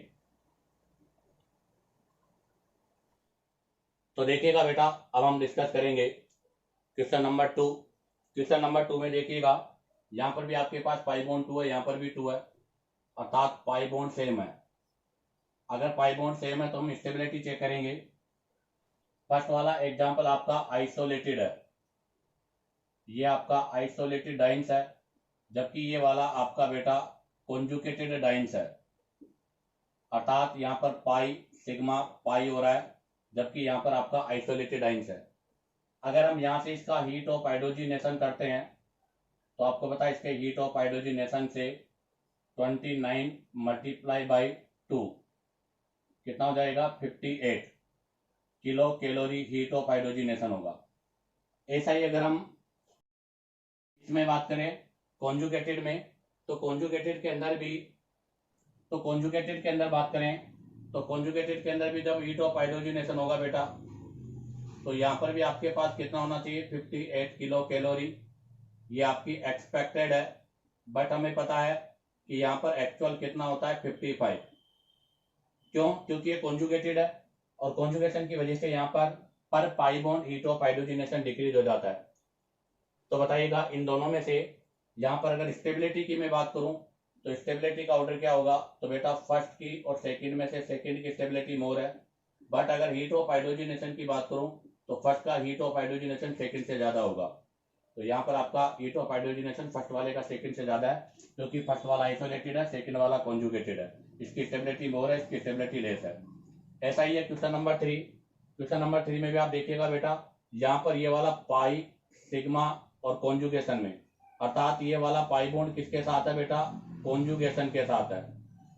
तो देखिएगा बेटा, अब हम डिस्कस करेंगे क्वेश्चन नंबर 2। क्वेश्चन नंबर 2 में देखिएगा, यहाँ पर भी आपके पास पाई बॉन्ड 2 है, यहाँ पर भी 2 है, अर्थात पाई बॉन्ड सेम है। अगर पाई बॉन्ड सेम है तो हम स्टेबिलिटी चेक करेंगे। फर्स्ट वाला एग्जांपल आपका आइसोलेटेड है, ये आपका आइसोलेटेड डाइंस है, जबकि ये वाला आपका बेटा कॉन्जुगेटेड डाइंस है, अर्थात यहाँ पर पाई सिग्मा पाई हो रहा है, जबकि यहाँ पर आपका आइसोलेटेड डाइंस है। अगर हम यहाँ से इसका हीट ऑफ हाइड्रोजिनेशन करते हैं तो आपको पता है इसके हीट ऑफ हाइड्रोजिनेशन से 29 मल्टीप्लाई बाई 2 कितना हो जाएगा? 58 kilo calorie heat of hydrogenation होगा। ऐसा ही अगर हम इसमें बात करें कॉन्जुगेटेड में, तो कॉन्जुगेटेड के अंदर बात करें तो कॉन्जुगेटेड के अंदर भी जब हीट ऑफ हाइड्रोजिनेशन होगा बेटा, तो यहाँ पर भी आपके पास कितना होना चाहिए? 58 किलो कैलोरी। ये आपकी एक्सपेक्टेड है, बट हमें पता है कि यहाँ पर एक्चुअल कितना होता है? 55। क्यों? क्योंकि ये कॉन्जुगेटेड है और कॉन्जुगेशन की वजह से यहाँ पर pi bond heat of hydrogenation decrease हो जाता है। तो बताइएगा इन दोनों में से यहाँ पर अगर स्टेबिलिटी की मैं बात करूं तो स्टेबिलिटी का ऑर्डर क्या होगा? तो बेटा फर्स्ट की और सेकंड में से सेकंड की स्टेबिलिटी मोर है। बट अगर हीट ऑफ हाइड्रोजिनेशन की बात करूं तो फर्स्ट का हीट ऑफ हाइड्रोजिनेशन सेकंड से ज्यादा होगा। तो यहाँ पर आपका हीट ऑफ हाइड्रोजिनेशन फर्स्ट वाले का सेकंड से ज्यादा है, क्योंकि फर्स्ट वाला आइसोलेटेड है, सेकंड वाला कॉन्जुगेटेड है। इसकी स्टेबिलिटी मोर है, इसकी स्टेबिलिटी लेस है। ऐसा ही है क्वेश्चन नंबर 3। क्वेश्चन नंबर 3 में भी आप देखिएगा बेटा, यहाँ पर ये वाला पाई सिग्मा और कॉन्जुगेशन में, अर्थात ये वाला पाई बॉन्ड किसके साथ है बेटा? कॉन्जुगेशन के साथ है।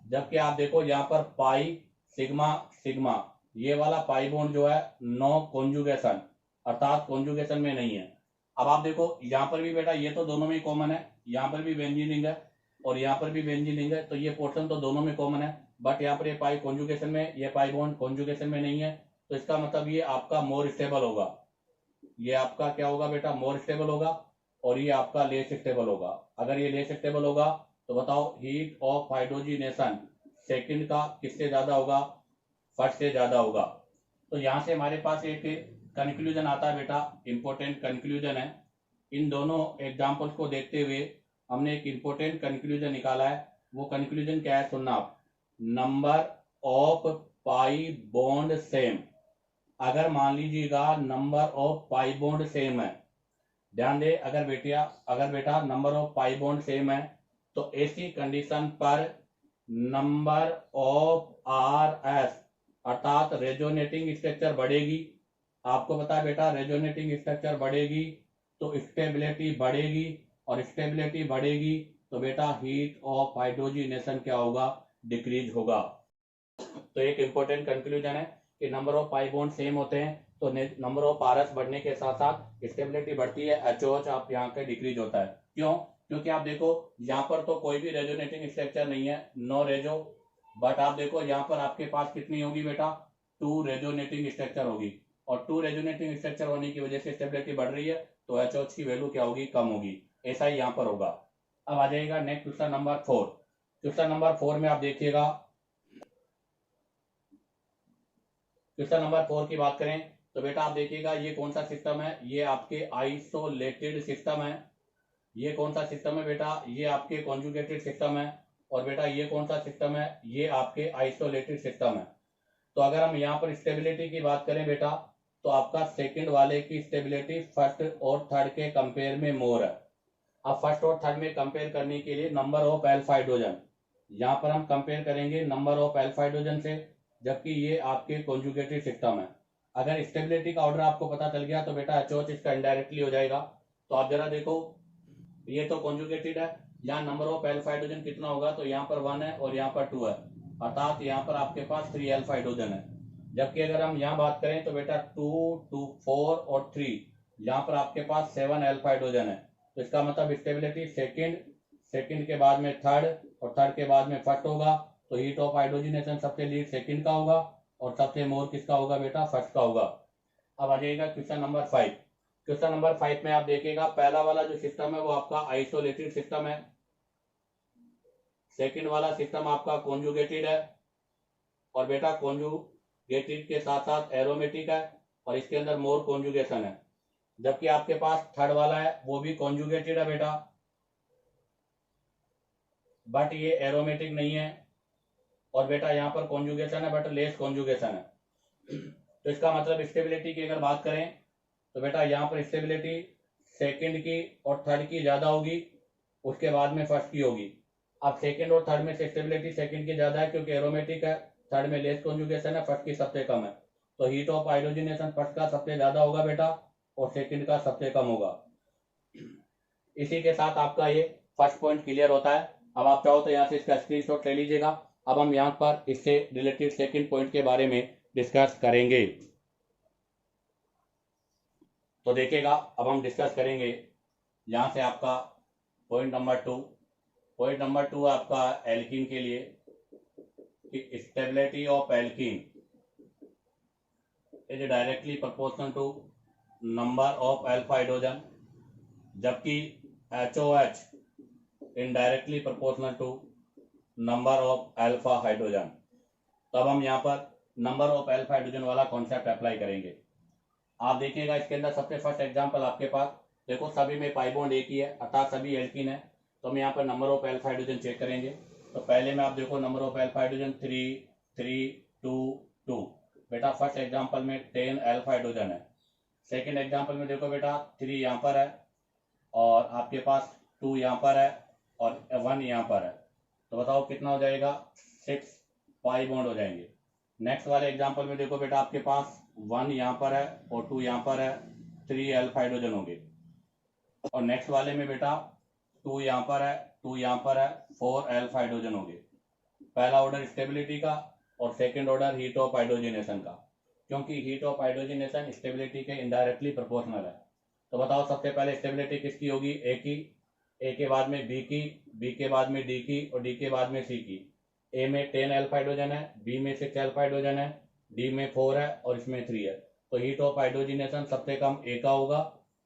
जबकि आप देखो यहाँ पर पाई सिग्मा सिग्मा, ये वाला पाई बॉन्ड जो है नो कॉन्जुगेशन, अर्थात कॉन्जुगेशन में नहीं है। अब आप देखो यहाँ पर भी बेटा ये तो दोनों में कॉमन है, यहाँ पर भी बेंजीनिंग है और यहाँ पर भी बेंजीनिंग है, तो ये पोर्शन तो दोनों में कॉमन है। बट यहाँ पर ये पाई कॉन्जुगेशन में, ये पाई बॉन्ड कॉन्जुगेशन में नहीं है, तो इसका मतलब ये आपका मोर स्टेबल होगा। ये आपका क्या होगा बेटा? मोर स्टेबल होगा। और ये आपका लेस स्टेबल होगा। अगर ये लेस स्टेबल होगा तो बताओ हीट ऑफ हाइड्रोजिनेशन सेकंड का किससे ज्यादा होगा? फर्स्ट से ज्यादा होगा। तो यहाँ से हमारे पास एक कंक्लूजन आता है बेटा, इंपॉर्टेंट कंक्लूजन है। इन दोनों एग्जांपल्स को देखते हुए हमने एक इंपॉर्टेंट कंक्लूजन निकाला है। वो कंक्लूजन क्या है? सुनना आप, number of pi bond same. अगर मान लीजिएगा number of pi bond same है, ध्यान दे, अगर बेटा number of pi bond same है तो ऐसी कंडीशन पर नंबर ऑफ आर एस अर्थात रेजोनेटिंग स्ट्रक्चर बढ़ेगी। आपको पता है बेटा रेजोनेटिंग स्ट्रक्चर बढ़ेगी तो स्टेबिलिटी बढ़ेगी, और स्टेबिलिटी बढ़ेगी तो बेटा हीट ऑफ हाइड्रोजिनेशन क्या होगा? डिक्रीज होगा। तो एक इंपॉर्टेंट कंक्लूजन है कि number of pi bond same होते हैं तो नंबर ऑफ आरएस बढ़ने के साथ साथ स्टेबिलिटी बढ़ती है, एचओएच आप यहाँ के डिक्रीज होता है। क्यों? क्योंकि आप देखो यहाँ पर तो कोई भी रेजोनेटिंग स्ट्रक्चर नहीं है, नो रेजो। बट आप देखो यहाँ पर आपके पास कितनी होगी बेटा? 2 रेजोनेटिंग स्ट्रक्चर होगी, और 2 रेजोनेटिंग स्ट्रक्चर होने की वजह से स्टेबिलिटी बढ़ रही है, तो एचओएच की वैल्यू क्या होगी? कम होगी। ऐसा ही यहाँ पर होगा। अब आ जाएगा next question number 4। Question number 4 में आप देखिएगा, क्वेश्चन नंबर 4 की बात करें तो बेटा आप देखिएगा ये कौन सा सिस्टम है? ये आपके आइसोलेटेड सिस्टम है। ये कौन सा सिस्टम है बेटा? ये आपके कॉन्जुगेटेड सिस्टम है। और बेटा ये कौन सा सिस्टम है? ये आपके आइसोलेटेड सिस्टम है। तो अगर हम यहाँ पर स्टेबिलिटी की बात करें बेटा, तो आपका सेकंड वाले की स्टेबिलिटी फर्स्ट और थर्ड के कंपेयर में मोर है। अब फर्स्ट और थर्ड में कंपेयर करने के लिए नंबर ऑफ एल्फा हाइड्रोजन, यहाँ पर हम कंपेयर करेंगे नंबर ऑफ एल्फा हाइड्रोजन से, जबकि ये आपके कॉन्जुगेटेड सिस्टम है। अगर स्टेबिलिटी का ऑर्डर आपको पता चल गया तो बेटा एचओएच इसका इनडायरेक्टली हो जाएगा। तो आप जरा देखो, ये तो कॉन्जुगेटेड है, यहाँ नंबर ऑफ एल्फा हाइड्रोजन कितना होगा? तो यहाँ पर 1 है और यहाँ पर 2 है, अर्थात यहाँ पर आपके पास 3 एल्फा हाइड्रोजन है। जबकि अगर हम यहाँ बात करें तो बेटा 2, 2, 4 और 3, यहाँ पर आपके पास 7 अल्फा हाइड्रोजन है, तो इसका मतलब स्टेबिलिटी सेकंड के बाद में थर्ड और थर्ड के बाद में फर्स्ट होगा, तो हीट ऑफ हाइड्रोजनेशन सबसे लीड सेकंड का होगा और सबसे मोर किसका होगा बेटा, फर्स्ट का होगा। अब आ जाएगा क्वेश्चन नंबर 5। क्वेश्चन नंबर 5 में आप देखिएगा पहला वाला जो सिस्टम है वो आपका आइसोलेटेड सिस्टम है, सेकंड वाला सिस्टम आपका कॉन्जुगेटेड है, और बेटा कॉन्जुगेटेड के साथ साथ एरोमेटिक है और इसके अंदर मोर कॉन्जुगेशन है, जबकि आपके पास थर्ड वाला है वो भी कॉन्जुगेटेड है बेटा, बट ये एरोमेटिक नहीं है, और बेटा यहाँ पर कॉन्जुगेशन है बट लेस कॉन्जुगेशन है। तो इसका मतलब स्टेबिलिटी की अगर बात करें तो बेटा यहाँ पर स्टेबिलिटी सेकंड की और थर्ड की ज्यादा होगी, उसके बाद में फर्स्ट की होगी। अब सेकंड और थर्ड में से स्टेबिलिटी सेकंड की ज्यादा है क्योंकि एरोमेटिक है, थर्ड में लेस कॉन्जुगेशन है, फर्स्ट की सबसे कम है, तो हीट ऑफ हाइड्रोजनेशन फर्स्ट का सबसे ज्यादा होगा बेटा और सेकंड का सबसे कम होगा। इसी के साथ आपका ये फर्स्ट पॉइंट क्लियर होता है। अब आप चाहो तो यहाँ से इसका स्क्रीनशॉट ले लीजिएगा। अब हम यहाँ पर इससे रिलेटेड सेकंड पॉइंट के बारे में डिस्कस करेंगे। तो देखिएगा अब हम डिस्कस करेंगे यहाँ से आपका पॉइंट नंबर 2। पॉइंट नंबर 2 आपका एल्कीन के लिए कि stability of alkene is directly proportional to number of alpha hydrogen, जबकि HOH indirectly proportional to number of alpha hydrogen. तब हम यहाँ पर नंबर ऑफ अल्फा हाइड्रोजन वाला कॉन्सेप्ट अप्लाई करेंगे। आप देखिएगा इसके अंदर सबसे फर्स्ट एग्जांपल आपके पास देखो, सभी में पाई बॉन्ड एक ही है अर्थात सभी एल्कीन है, तो हम यहाँ पर number of alpha hydrogen check करेंगे। तो पहले में आप देखो नंबर ऑफ अल्फा हाइड्रोजन 3 3 2 2, बेटा फर्स्ट एग्जांपल में 10 अल्फा हाइड्रोजन है। सेकंड एग्जांपल में देखो बेटा 3 यहाँ पर है और आपके पास 2 यहाँ पर है और 1 यहाँ पर है, तो बताओ कितना हो जाएगा, 6 पाई बॉन्ड हो जाएंगे। नेक्स्ट वाले एग्जांपल में देखो बेटा आपके पास 1 यहाँ पर है और 2 यहाँ पर है, 3 अल्फा हाइड्रोजन होंगे। और नेक्स्ट वाले में बेटा 2 यहाँ पर है, 2 यहाँ पर है, 4 अल्फा हाइड्रोजन होंगे। पहला ऑर्डर स्टेबिलिटी का और second order heat of hydrogenation का, क्योंकि हीट ऑफ हाइड्रोजनेशन स्टेबिलिटी के इनडायरेक्टली प्रोपोर्शनल है। तो बताओ सबसे पहले स्टेबिलिटी किसकी होगी, ए की, ए के बाद में बी की, बी के बाद में डी की और डी के बाद में सी की। ए में 10 अल्फा हाइड्रोजन है, बी में 6 अल्फा हाइड्रोजन है, डी में 4 है और इसमें 3 है, तो हीट ऑफ हाइड्रोजनेशन सबसे कम ए का होगा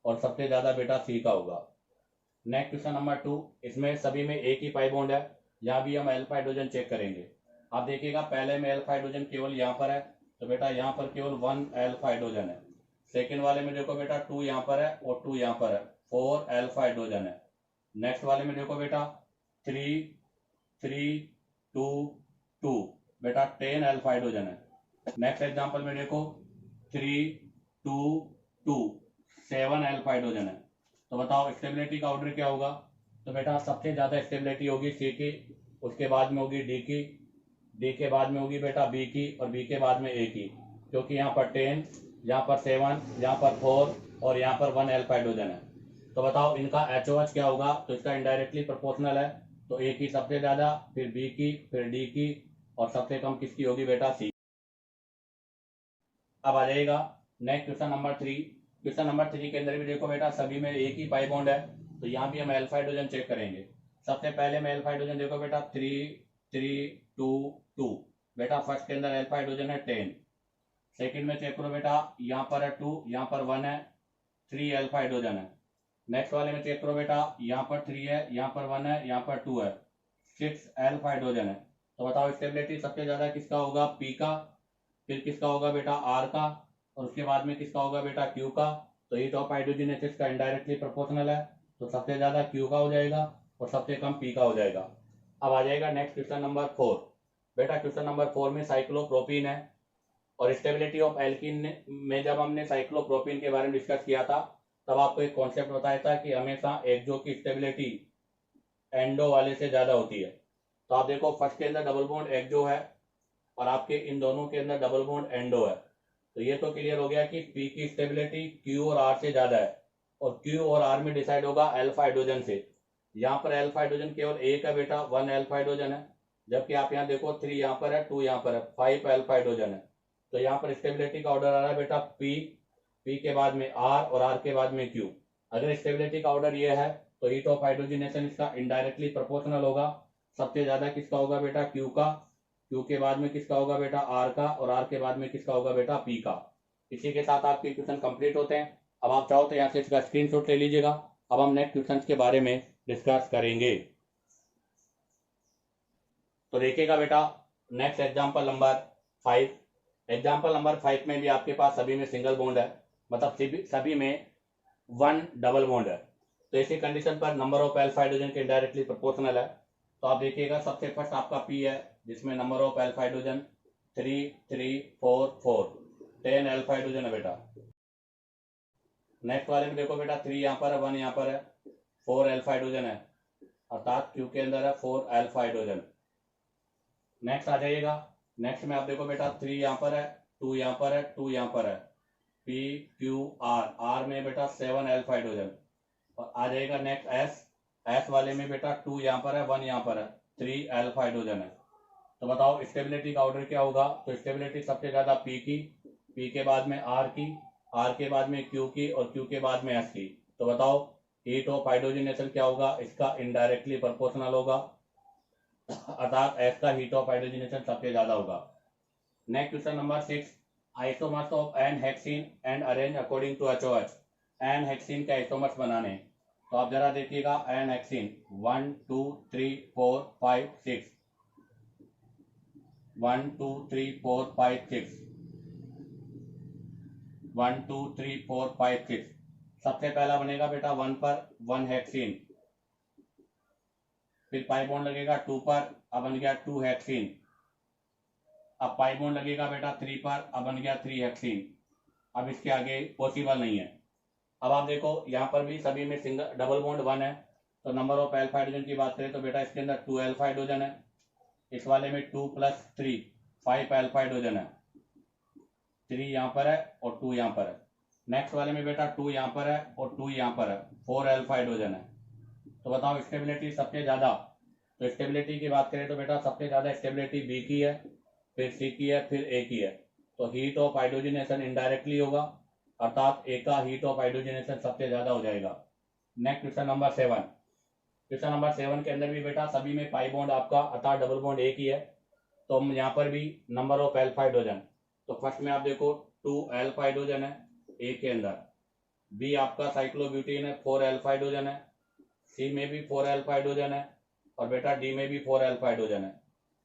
और सबसे ज्यादा बेटा सी का होगा। नेक्स्ट क्वेश्चन नंबर 2, इसमें सभी में एक ही पाई बॉन्ड है, यहाँ भी हम अल्फा हाइड्रोजन चेक करेंगे। आप देखिएगा पहले में अल्फा हाइड्रोजन केवल यहाँ पर है, तो बेटा यहाँ पर केवल 1 अल्फा हाइड्रोजन है। सेकेंड वाले में देखो बेटा 2 यहाँ पर है और 2 यहाँ पर है, 4 अल्फा हाइड्रोजन है। नेक्स्ट वाले में देखो बेटा 3 3 2 2, बेटा 10 अल्फा हाइड्रोजन है। नेक्स्ट एग्जांपल में देखो 3 2 2, 7 अल्फा हाइड्रोजन है। तो बताओ स्टेबिलिटी का ऑर्डर क्या होगा, तो बेटा सबसे ज्यादा स्टेबिलिटी होगी सी की, उसके बाद में होगी डी की, डी के बाद में होगी बेटा बी की और बी के बाद में ए की, क्योंकि यहाँ पर 10, यहाँ पर 7, यहाँ पर 4 और यहाँ पर 1 अल्फा हाइड्रोजन है। तो बताओ इनका HOH क्या होगा, तो इसका इनडायरेक्टली प्रोपोर्शनल है, तो ए की सबसे ज्यादा, फिर बी की, फिर डी की और सबसे कम किसकी होगी बेटा, सी। अब आ जाएगा next question number 3। Question number 3 के अंदर भी देखो बेटा सभी में एक ही पाई बॉन्ड है, तो यहाँ भी हम अल्फा हाइड्रोजन चेक करेंगे। सबसे पहले में अल्फा हाइड्रोजन देखो बेटा 3 3 2 2, बेटा फर्स्ट के अंदर अल्फा हाइड्रोजन है 10। सेकंड में चेक करो बेटा यहाँ पर है 2, यहाँ पर 1 है, 3 अल्फा हाइड्रोजन है। नेक्स्ट वाले में चेक करो बेटा यहाँ पर 3 है, यहाँ पर 1 है, यहाँ पर 2 है, 6 अल्फा हाइड्रोजन है। तो बताओ स्टेबिलिटी सबसे ज्यादा किसका होगा, पी का, फिर किसका होगा बेटा आर का और उसके बाद में किसका होगा बेटा क्यू का। तो हीट ऑफ हाइड्रोजनेसिस का इनडायरेक्टली प्रोपोर्शनल है, तो सबसे ज्यादा क्यू का हो जाएगा और सबसे कम पी का हो जाएगा। अब आ जाएगा नेक्स्ट क्वेश्चन नंबर 4। बेटा क्वेश्चन नंबर 4 में साइक्लोप्रोपीन है, और स्टेबिलिटी ऑफ एल्कीन में जब हमने साइक्लोप्रोपीन के बारे में डिस्कस किया था तब आपको एक कॉन्सेप्ट बताया था कि हमेशा एक्सो की स्टेबिलिटी एंडो वाले से ज्यादा होती है। तो आप देखो फर्स्ट के अंदर डबल बॉन्ड एक्सो है और आपके इन दोनों के अंदर डबल बॉन्ड एंडो है, तो ये तो क्लियर हो गया कि पी की स्टेबिलिटी क्यू और आर से ज्यादा है, और क्यू और आर में डिसाइड होगा अल्फा हाइड्रोजन से। यहाँ पर अल्फा हाइड्रोजन केवल एक है बेटा, 1 अल्फा हाइड्रोजन है, जबकि आप यहाँ देखो 3 यहाँ पर है, 2 यहाँ पर है, 5 अल्फा हाइड्रोजन है। तो यहाँ पर स्टेबिलिटी का ऑर्डर आ रहा है बेटा पी P के बाद में R और R के बाद में Q। अगर स्टेबिलिटी का ऑर्डर ये है तो हीट ऑफ हाइड्रोजनेशन इसका इनडायरेक्टली प्रोपोर्शनल होगा। सबसे ज्यादा किसका होगा बेटा? Q का। Q के बाद में किसका होगा बेटा? R का। और R के बाद में किसका होगा बेटा? P का। इसी के साथ आपके क्वेश्चन कंप्लीट होते हैं। अब आप चाहो तो यहाँ से इसका स्क्रीनशॉट ले लीजिएगा। अब हम नेक्स्ट क्वेश्चन के बारे में डिस्कस करेंगे। तो देखिएगा बेटा, next example number 5। Example number 5 में भी आपके पास सभी में सिंगल बॉन्ड है, मतलब सभी में 1 डबल बॉन्ड है। तो ऐसी कंडीशन पर नंबर ऑफ एल्फा हाइड्रोजन के डायरेक्टली प्रोपोर्शनल है। तो आप देखिएगा, सबसे फर्स्ट आपका P है जिसमें number of alpha hydrogen 3 3 4 4 10 alpha hydrogen है बेटा। नेक्स्ट वाले में देखो बेटा, 3 यहाँ पर है, 1 यहाँ पर है, 4 एल्फा हाइड्रोजन है, अर्थात Q के अंदर है 4 एल्फा हाइड्रोजन। नेक्स्ट आ जाइएगा, नेक्स्ट में आप देखो बेटा 3 यहाँ पर है, 2 यहाँ पर है, 2 यहाँ पर है, P Q R, R में बेटा 7 एल्फा हाइड्रोजन। और आ जाएगा नेक्स्ट S वाले में बेटा 2 यहाँ पर है, 1 यहाँ पर है, 3 एल्फा हाइड्रोजन है। तो बताओ स्टेबिलिटी का ऑर्डर क्या होगा? तो स्टेबिलिटी सबसे ज्यादा P की, P के बाद में R की, R के बाद में Q की और Q के बाद में S की। तो बताओ हीट ऑफ हाइड्रोजनेशन क्या होगा? इसका इनडायरेक्टली प्रोपोर्शनल होगा, अर्थात S का हीट ऑफ हाइड्रोजनेशन सबसे ज्यादा होगा। Next question number 6, isomers of n hexene and arrange according to HOH। N hexene के आइसोमर्स बनाने, तो आप जरा देखिएगा, एन हेक्सीन 1 2 3 4 5 6, 1 2 3 4 5 6, 1 2 3 4 5 6। सबसे पहला बनेगा बेटा 1 पर 1 हेक्सीन, फिर पाई बॉन्ड लगेगा 2 पर, अब बन गया 2 हेक्सीन। अब पाई बॉन्ड लगेगा बेटा 3 पर, अब बन गया 3 हेक्सीन। अब इसके आगे पॉसिबल नहीं है। अब आप देखो यहाँ पर भी सभी में सिंगल डबल बॉन्ड 1 है, तो नंबर ऑफ एल्फा हाइड्रोजन की बात करें तो बेटा इसके अंदर 2 एल्फा हाइड्रोजन है। इस वाले में 2 + 3 5 एल्फा हाइड्रोजन है, 3 यहाँ पर है और 2 यहाँ पर है। नेक्स्ट वाले में बेटा 2 यहाँ पर है और 2 यहाँ पर है, 4 एल्फा हाइड्रोजन है। तो बताओ स्टेबिलिटी सबसे ज्यादा, तो स्टेबिलिटी की बात करें तो बेटा सबसे ज्यादा स्टेबिलिटी B की है, फिर C की है, फिर A की है। तो हीट ऑफ हाइड्रोजनेशन इनडायरेक्टली होगा, अर्थात A का हीट ऑफ हाइड्रोजनेशन सबसे ज्यादा हो जाएगा। Next question number 7। Question number 7 के अंदर भी बेटा सभी में पाई बॉन्ड आपका, अर्थात डबल बॉन्ड एक ही है। तो हम यहाँ पर भी नंबर ऑफ एल्फा हाइड्रोजन, तो फर्स्ट में आप देखो 2 एल्फा हाइड्रोजन है A के अंदर, B आपका साइक्लोब्यूटेन है 4 एल्फा हाइड्रोजन है, C में भी 4 एल्फा हाइड्रोजन है और बेटा D में भी 4 एल्फा हाइड्रोजन है,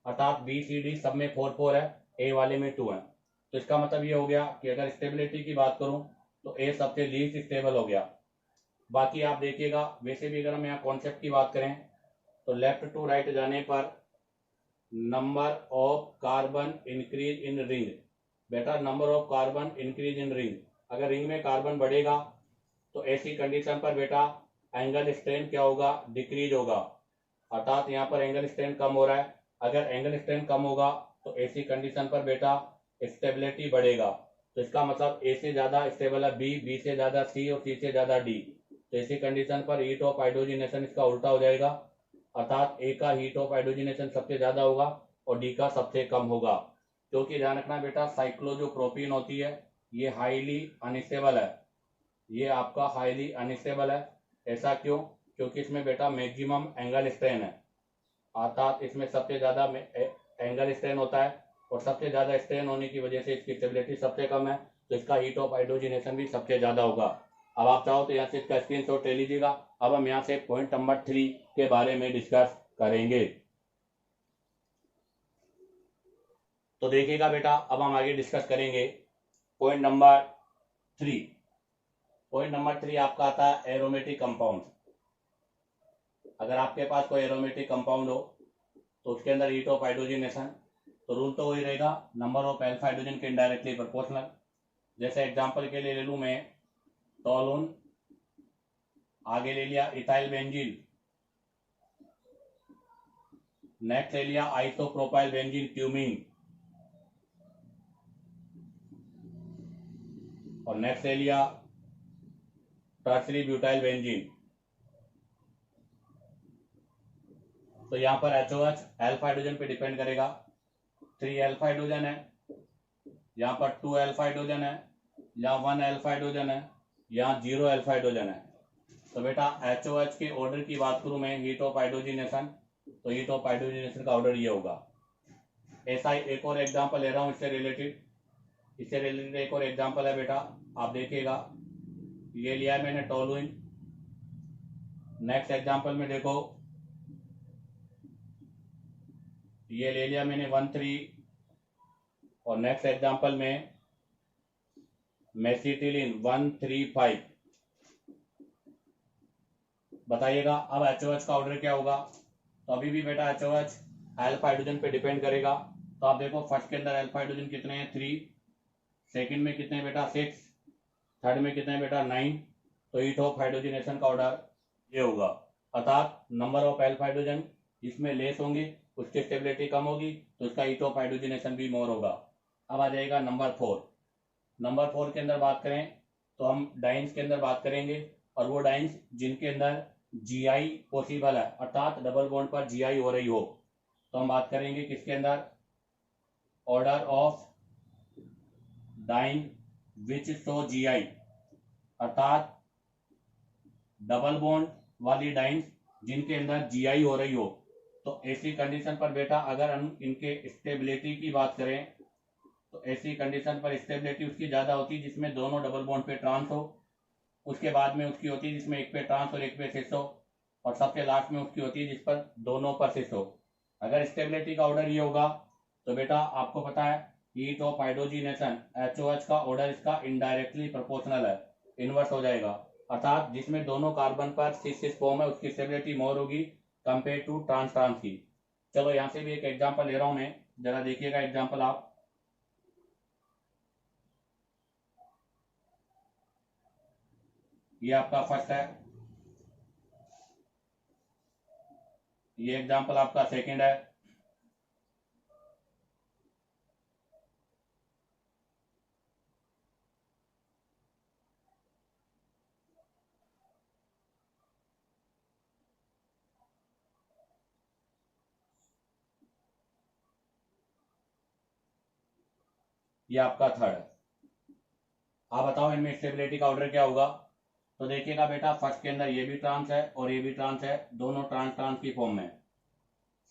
अर्थात B C D सब में 4 4 है, A वाले में 2 है। तो इसका मतलब ये हो गया कि अगर स्टेबिलिटी की बात करूं तो A सबसे लीस्ट स्टेबल हो गया। बाकी आप देखिएगा, वैसे भी अगर हम यहाँ कॉन्सेप्ट की बात करें तो लेफ्ट टू राइट जाने पर number of carbon increase in ring, बेटा number of carbon increase in ring, अगर रिंग में कार्बन बढ़ेगा तो ऐसी कंडीशन पर बेटा एंगल स्ट्रेन क्या होगा? डिक्रीज होगा, अर्थात यहाँ पर एंगल स्ट्रेन कम हो रहा है। अगर एंगल स्ट्रेन कम होगा तो ऐसी कंडीशन पर बेटा स्टेबिलिटी बढ़ेगा। तो इसका मतलब A से ज्यादा स्टेबल है B, B से ज्यादा C और C से ज्यादा D। तो ऐसी कंडीशन पर हीट ऑफ हाइड्रोजनेशन इसका उल्टा हो जाएगा, अर्थात A का हीट ऑफ हाइड्रोजनेशन सबसे ज्यादा होगा और D का सबसे कम होगा। क्योंकि ध्यान रखना बेटा, साइक्लो जो प्रोपीन होती है ये हाईली अनस्टेबल है, ये आपका हाईली अनस्टेबल है। ऐसा क्यों? क्योंकि इसमें बेटा मैक्सिमम एंगल स्ट्रेन है, अर्थात इसमें सबसे ज्यादा एंगल स्ट्रेन होता है और सबसे ज्यादा स्ट्रेन होने की वजह से इसकी स्टेबिलिटी सबसे कम है, तो इसका हीट ऑफ हाइड्रोजनेशन भी सबसे ज्यादा होगा। अब आप चाहो तो यहाँ से इसका स्क्रीनशॉट ले लीजिएगा। अब हम यहाँ से पॉइंट नंबर 3 के बारे में डिस्कस करेंगे। तो देखिएगा बेटा, अब हम आगे डिस्कस करेंगे पॉइंट नंबर 3। पॉइंट नंबर 3 आपका आता है एरोमेटिक कंपाउंड। अगर आपके पास कोई एरोमेटिक कंपाउंड हो तो उसके अंदर हीट ऑफ हाइड्रोजनेशन, तो रूल तो वही रहेगा, नंबर ऑफ एल्फा हाइड्रोजन के इनडायरेक्टली प्रोपोर्शनल। जैसे एग्जांपल के लिए ले लूं मैं टोलून, आगे ले लिया इथाइल बेंजीन, नेक्स्ट ले लिया आइसोप्रोपाइल बेंजीन क्यूमीन, और नेक्स्ट ले लिया टर्सरी ब्यूटाइल बेंजीन। तो यहाँ पर HOH एल्फा हाइड्रोजन पे डिपेंड करेगा, 3 एल्फा हाइड्रोजन है, यहाँ पर 2 एल्फा हाइड्रोजन है, यहाँ 1 अल्फा हाइड्रोजन है, यहाँ 0 अल्फा हाइड्रोजन है। तो बेटा HOH के ऑर्डर की बात करूं मैं, हीट ऑफ हाइड्रोजिनेशन, तो हीट ऑफ हाइड्रोजिनेशन का ऑर्डर ये होगा। ऐसा ही एक और एग्जांपल ले रहा हूं इससे रिलेटेड एक और एग्जांपल है बेटा, आप देखिएगा। ये लिया है मैंने टोलुइन। नेक्स्ट एग्जांपल में देखो, ये ले लिया मैंने 1,3, और नेक्स्ट एग्जांपल में मेसिटिलिन 1,3,5। बताइएगा अब HOH का ऑर्डर क्या होगा। तो अभी भी बेटा HOH अल्फा हाइड्रोजन पे डिपेंड करेगा। तो आप देखो फर्स्ट के अंदर अल्फा हाइड्रोजन कितने हैं, 3, सेकंड में कितने बेटा 6, थर्ड में कितने बेटा 9। तो हीट ऑफ हाइड्रोजनेशन का ऑर्डर ये होगा, अर्थात नंबर ऑफ अल्फा हाइड्रोजन जिसमें लेस होंगे उसकी स्टेबिलिटी कम होगी, तो उसका हीट ऑफ हाइड्रोजनेशन भी मोर होगा। अब आ जाएगा नंबर 4। नंबर 4 के अंदर बात करें तो हम डाइन्स के अंदर बात करेंगे, और वो डाइन्स जिनके अंदर GI पॉसिबल है, अर्थात डबल बॉन्ड पर GI हो रही हो। तो हम बात करेंगे किसके अंदर, order of diene which show GI, अर्थात डबल बॉन्ड वाली डाइन्स जिनके अंदर GI हो रही हो। तो ऐसी कंडीशन पर बेटा अगर हम इनके स्टेबिलिटी की बात करें, तो ऐसी कंडीशन पर स्टेबिलिटी उसकी ज्यादा होती है जिसमें दोनों डबल बॉन्ड पे ट्रांस हो। उसके बाद में उसकी होती है जिसमें एक पे ट्रांस और एक पे सिस हो, और सबसे लास्ट में उसकी होती है जिस पर दोनों पर सिस हो। अगर स्टेबिलिटी का ऑर्डर ये होगा तो बेटा आपको पता है हीट ऑफ हाइड्रोजिनेशन HOH का ऑर्डर इसका इनडायरेक्टली प्रोपोर्शनल है, इनवर्स हो जाएगा, अर्थात जिसमें दोनों कार्बन पर सिस सिस फॉर्म है उसकी स्टेबिलिटी मोर होगी कंपेयर टू ट्रांस ट्रांस की। चलो यहाँ से भी एक एग्जाम्पल ले रहा हूं मैं, जरा देखिएगा एग्जाम्पल आप। ये आपका फर्स्ट है, ये एग्जाम्पल आपका सेकंड है, ये आपका थर्ड है। आप बताओ इनमें स्टेबिलिटी का ऑर्डर क्या होगा। तो देखिएगा बेटा फर्स्ट के अंदर ये भी ट्रांस है और ये भी ट्रांस है, दोनों ट्रांस ट्रांस की फॉर्म में।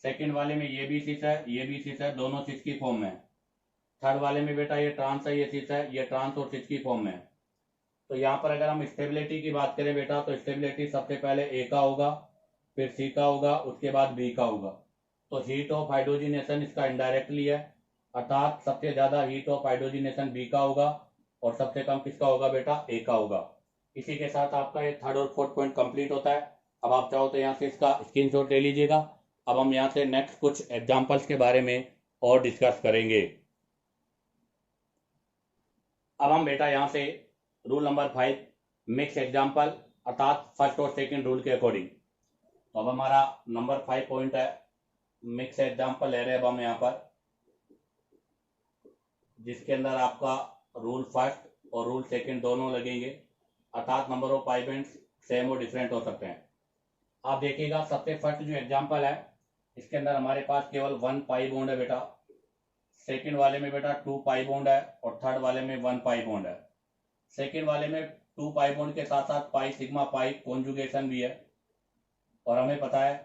सेकंड वाले में ये भी सिस है, ये भी सिस है, दोनों सिस की फॉर्म में। थर्ड वाले में बेटा ये ट्रांस है, ये सिस है, ये ट्रांस और सिस की फॉर्म में। तो यहाँ पर अगर हम स्टेबिलिटी की बात करें बेटा, तो स्टेबिलिटी सबसे पहले A का होगा, फिर C का होगा, उसके बाद B का होगा। तो हीट ऑफ हाइड्रोजिनेशन इसका इनडायरेक्टली है, अर्थात सबसे ज्यादा हीट ऑफ हाइड्रोजिनेशन B का होगा और सबसे कम किसका होगा बेटा, A का होगा। इसी के साथ आपका ये थर्ड और फोर्थ पॉइंट कंप्लीट होता है। अब आप चाहो तो यहाँ से इसका स्क्रीनशॉट ले लीजिएगा। अब हम यहाँ से नेक्स्ट कुछ एग्जाम्पल्स के बारे में और डिस्कस करेंगे। अब हम बेटा यहाँ से रूल नंबर 5 मिक्स एग्जाम्पल, अर्थात फर्स्ट और सेकंड रूल के अकॉर्डिंग। तो अब हमारा नंबर 5 पॉइंट है मिक्स एग्जाम्पल ले रहे हैं अब हम यहाँ पर, जिसके अंदर आपका रूल फर्स्ट और रूल सेकंड दोनों लगेंगे, अर्थात number of pi bands same और डिफरेंट हो सकते हैं। आप देखिएगा सबसे फर्स्ट जो एग्जांपल है इसके अंदर हमारे पास केवल 1 पाई बॉन्ड है बेटा, सेकंड वाले में बेटा 2 पाई बॉन्ड है, और थर्ड वाले में 1 पाई बॉन्ड है। सेकंड वाले में 2 पाई बॉन्ड के साथ साथ पाई सिग्मा पाई कॉन्जुगेशन भी है, और हमें पता है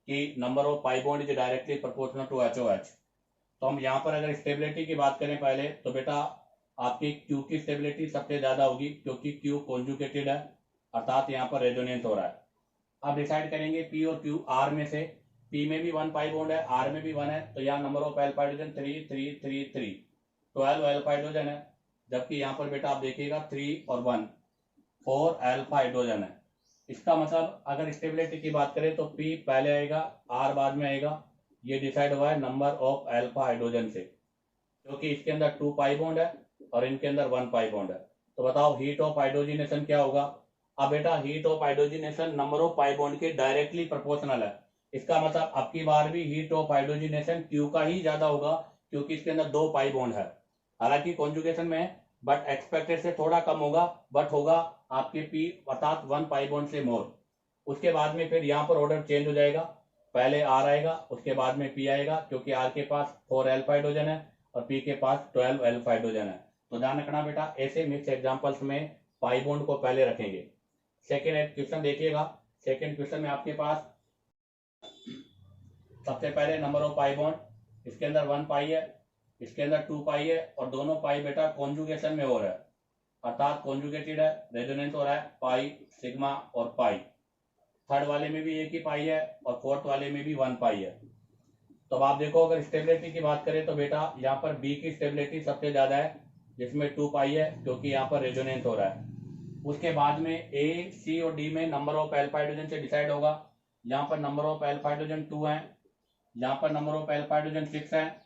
कि number of pi bond is directly proportional to HOH। तो हम यहाँ पर अगर स्टेबिलिटी की बात करें पहले, तो बेटा आपकी Q की स्टेबिलिटी सबसे ज्यादा होगी क्योंकि Q कॉन्जुगेटेड है, अर्थात यहाँ पर रेजोनेंस हो रहा है। आप डिसाइड करेंगे P और Q, R में से P में भी 1 पाई बॉन्ड है, R में भी 1 है, तो यहाँ number of alpha hydrogen 3 3 3 3 12 alpha hydrogen है, जबकि यहाँ पर बेटा आप देखिएगा 3 और 1 4 अल्फा हाइड्रोजन है। इसका मतलब अगर स्टेबिलिटी की बात करें तो P पहले आएगा, R बाद में आएगा। ये डिसाइड हुआ है नंबर ऑफ अल्फा हाइड्रोजन से, क्योंकि इसके अंदर 2 पाई बॉन्ड है और इनके अंदर 1 पाई बॉन्ड है। तो बताओ हीट ऑफ हाइड्रोजिनेशन क्या होगा। अब बेटा heat of hydrogenation number of pi bond के डायरेक्टली प्रोपोर्शनल है। इसका मतलब अब की बार भी हीट ऑफ हाइड्रोजिनेशन Q का ही ज्यादा होगा, क्योंकि इसके अंदर 2 पाई बॉन्ड है, हालांकि कॉन्जुगेशन में, बट एक्सपेक्टेड से थोड़ा कम होगा, बट होगा आपके P अर्थात 1 पाई बॉन्ड से मोर। उसके बाद में फिर यहाँ पर ऑर्डर चेंज हो जाएगा, पहले R आएगा, उसके बाद में P आएगा, क्योंकि R के पास 4 अल्फा हाइड्रोजन है और P के पास 12 अल्फा हाइड्रोजन है। तो ध्यान रखना बेटा, ऐसे मिक्स एग्जाम्पल्स में पाई बॉन्ड को पहले रखेंगे। सेकेंड क्वेश्चन देखिएगा। सेकेंड क्वेश्चन में आपके पास सबसे पहले नंबर ऑफ पाई बॉन्ड, इसके अंदर 1 पाई है, इसके अंदर 2 पाई है, और दोनों पाई बेटा कॉन्जुगेशन में हो रहा है, अर्थात कॉन्जुगेटेड है, रेजोनेंस हो रहा है, पाई, सिग्मा और पाई। थर्ड वाले में भी एक ही पाई है और फोर्थ वाले में भी 1 पाई है। तो अब आप देखो, अगर स्टेबिलिटी की बात करें तो बेटा यहाँ पर बी की स्टेबिलिटी सबसे ज्यादा है, जिसमें 2 पाई है, क्योंकि यहाँ पर रेजोनेंस हो रहा है। उसके बाद में ए, सी और डी में नंबर ऑफ एल्फा हाइड्रोजन से डिसाइड होगा। यहाँ पर नंबर ऑफ एल्फा हाइड्रोजन 2 है, यहाँ पर नंबर ऑफ एल्फा हाइड्रोजन 6 है,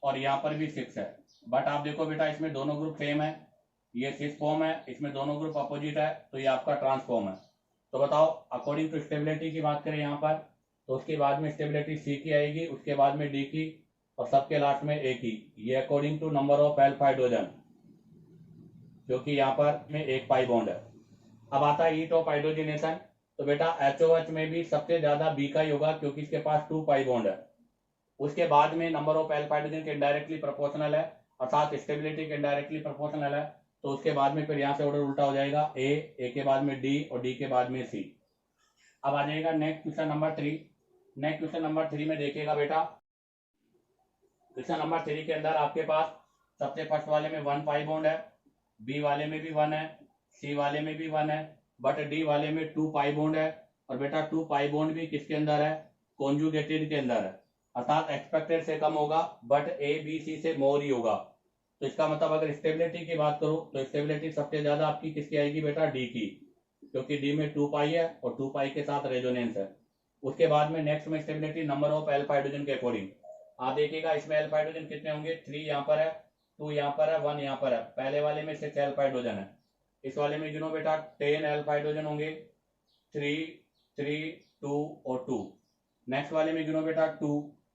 और यहाँ पर भी 6 है। बट आप देखो बेटा, इसमें दोनों ग्रुप सेम है, ये सिस फॉर्म है, इसमें दोनों ग्रुप अपोजिट है, तो ये आपका ट्रांसफॉर्म है। तो बताओ, अकॉर्डिंग टू स्टेबिलिटी की बात करें यहाँ पर, तो उसके बाद में स्टेबिलिटी सी की आएगी, उसके बाद में डी की, और सबके लास्ट में ए की। ये according to number of alpha hydrogen, क्योंकि यहाँ पर में एक पाई बॉन्ड है। अब आता है हीट ऑफ हाइड्रोजनेशन। तो बेटा HOH में भी सबसे ज्यादा बी का ही होगा, क्योंकि इसके पास 2 पाई बॉन्ड है। उसके बाद में नंबर ऑफ एल्फा हाइड्रोजन के इनडायरेक्टली प्रोपोर्शनल है, अर्थात स्टेबिलिटी के इनडायरेक्टली प्रोपोर्शनल है। तो उसके बाद में फिर यहाँ से ऑर्डर उल्टा हो जाएगा, ए के बाद में डी और डी के बाद में सी। अब आ जाएगा next question number 3। Next question number 3 में देखिएगा बेटा, क्वेश्चन नंबर 3 के अंदर आपके पास सबसे फर्स्ट वाले में 1 पाई बॉन्ड है, बी वाले में भी 1 है, सी वाले में भी 1 है, बट डी वाले में 2 पाई बॉन्ड है। और बेटा 2 पाई बॉन्ड भी किसके अंदर है? कॉन्जुगेटेड के अंदर है, अर्थात एक्सपेक्टेड से कम होगा, बट ए बी सी से मोर ही होगा। तो इसका मतलब अगर स्टेबिलिटी की बात करूं तो स्टेबिलिटी सबसे ज्यादा आपकी किसकी आएगी बेटा? डी की, क्योंकि डी में 2 पाई है और 2 पाई के साथ रेजोनेंस है। उसके बाद में नेक्स्ट में stability number of alpha hydrogen के अकॉर्डिंग। आप देखिएगा इसमें एल्फा हाइड्रोजन कितने होंगे? 3 यहाँ पर है, 2 यहाँ पर है, 1 यहाँ पर है। पहले वाले में 6 एल्फा हाइड्रोजन है, इस वाले में गिनो बेटा 10 एल्फा हाइड्रोजन होंगे, 3 3 2 और 2। नेक्स्ट वाले में गिनो बेटा 2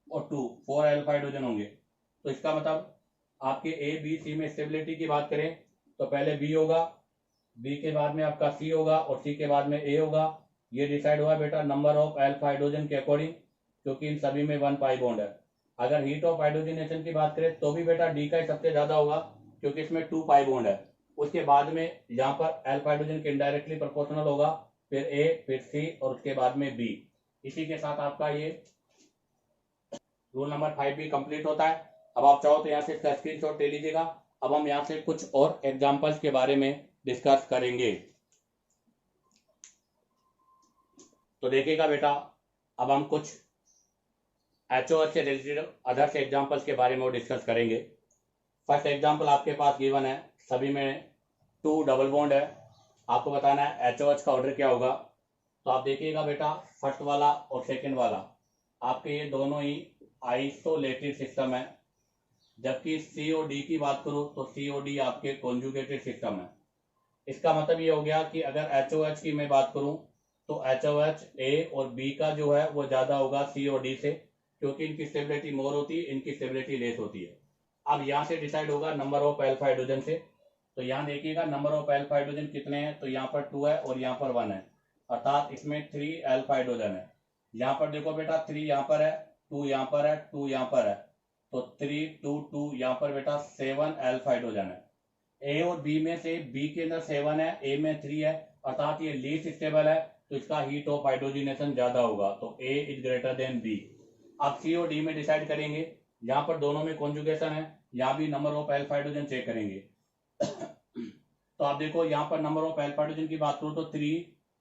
और 2, 4 एल्फा हाइड्रोजन होंगे। तो इसका मतलब आपके ए बी सी में स्टेबिलिटी की बात करें तो पहले बी होगा, बी के बाद में आपका सी होगा और सी के बाद में ए होगा। ये डिसाइड हुआ बेटा नंबर ऑफ एल्फा हाइड्रोजन के अकॉर्डिंग, क्योंकि इन सभी में 1 पाई बॉन्ड है। अगर हीट ऑफ हाइड्रोजनेशन की बात करें तो भी बेटा डी का ही सबसे ज्यादा होगा, क्योंकि इसमें 2 पाई बॉन्ड है। उसके बाद में यहाँ पर एल्फा हाइड्रोजन के इनडायरेक्टली प्रोपोर्शनल होगा, फिर ए, फिर सी और उसके बाद में बी। इसी के साथ आपका ये रूल नंबर 5 भी कंप्लीट होता है। अब आप चाहो तो यहाँ से इसका स्क्रीनशॉट ले लीजिएगा। अब हम यहाँ से कुछ और एग्जांपल्स के बारे में डिस्कस करेंगे। तो देखिएगा बेटा, अब हम कुछ HOH से रिलेटेड अदर्स एग्जांपल्स के बारे में डिस्कस करेंगे। फर्स्ट एग्जांपल आपके पास गिवन है, सभी में 2 डबल बॉन्ड है। आपको बताना है HOH का ऑर्डर क्या होगा। तो आप देखिएगा बेटा, फर्स्ट वाला और सेकंड वाला आपके ये दोनों ही आइसोलेटेड सिस्टम है, जबकि COD की बात करूं तो COD आपके कॉन्जुगेटेड सिस्टम है। इसका मतलब ये हो गया कि अगर HOH की मैं बात करूं तो HOH A और B का जो है वो ज्यादा होगा COD से, क्योंकि इनकी स्टेबिलिटी मोर होती है, इनकी स्टेबिलिटी लेस होती है। अब यहाँ से डिसाइड होगा नंबर ऑफ एल्फा हाइड्रोजन से। तो यहाँ देखिएगा नंबर ऑफ एल्फा हाइड्रोजन कितने हैं, तो यहाँ पर 2 है और यहाँ पर 1 है, अर्थात इसमें 3 एल्फा हाइड्रोजन है। यहाँ पर देखो बेटा 3 यहाँ पर है, 2 यहाँ पर है, 2 यहाँ पर है, तो 3 2 2 यहाँ पर बेटा 7 एल्फा हाइड्रोजन है। ए और बी में से बी के अंदर 7 है, ए में 3 है, अर्थात ये लीस्ट स्टेबल है, तो इसका हीट ऑफ हाइड्रोजनेशन ज्यादा होगा, तो ए इज ग्रेटर देन बी। अब सी और डी में डिसाइड करेंगे, यहाँ पर दोनों में कॉन्जुगेशन है, यहाँ भी number of alpha hydrogen check करेंगे। तो आप देखो यहाँ पर नंबर ऑफ एल्फा हाइड्रोजन की बात करूँ तो 3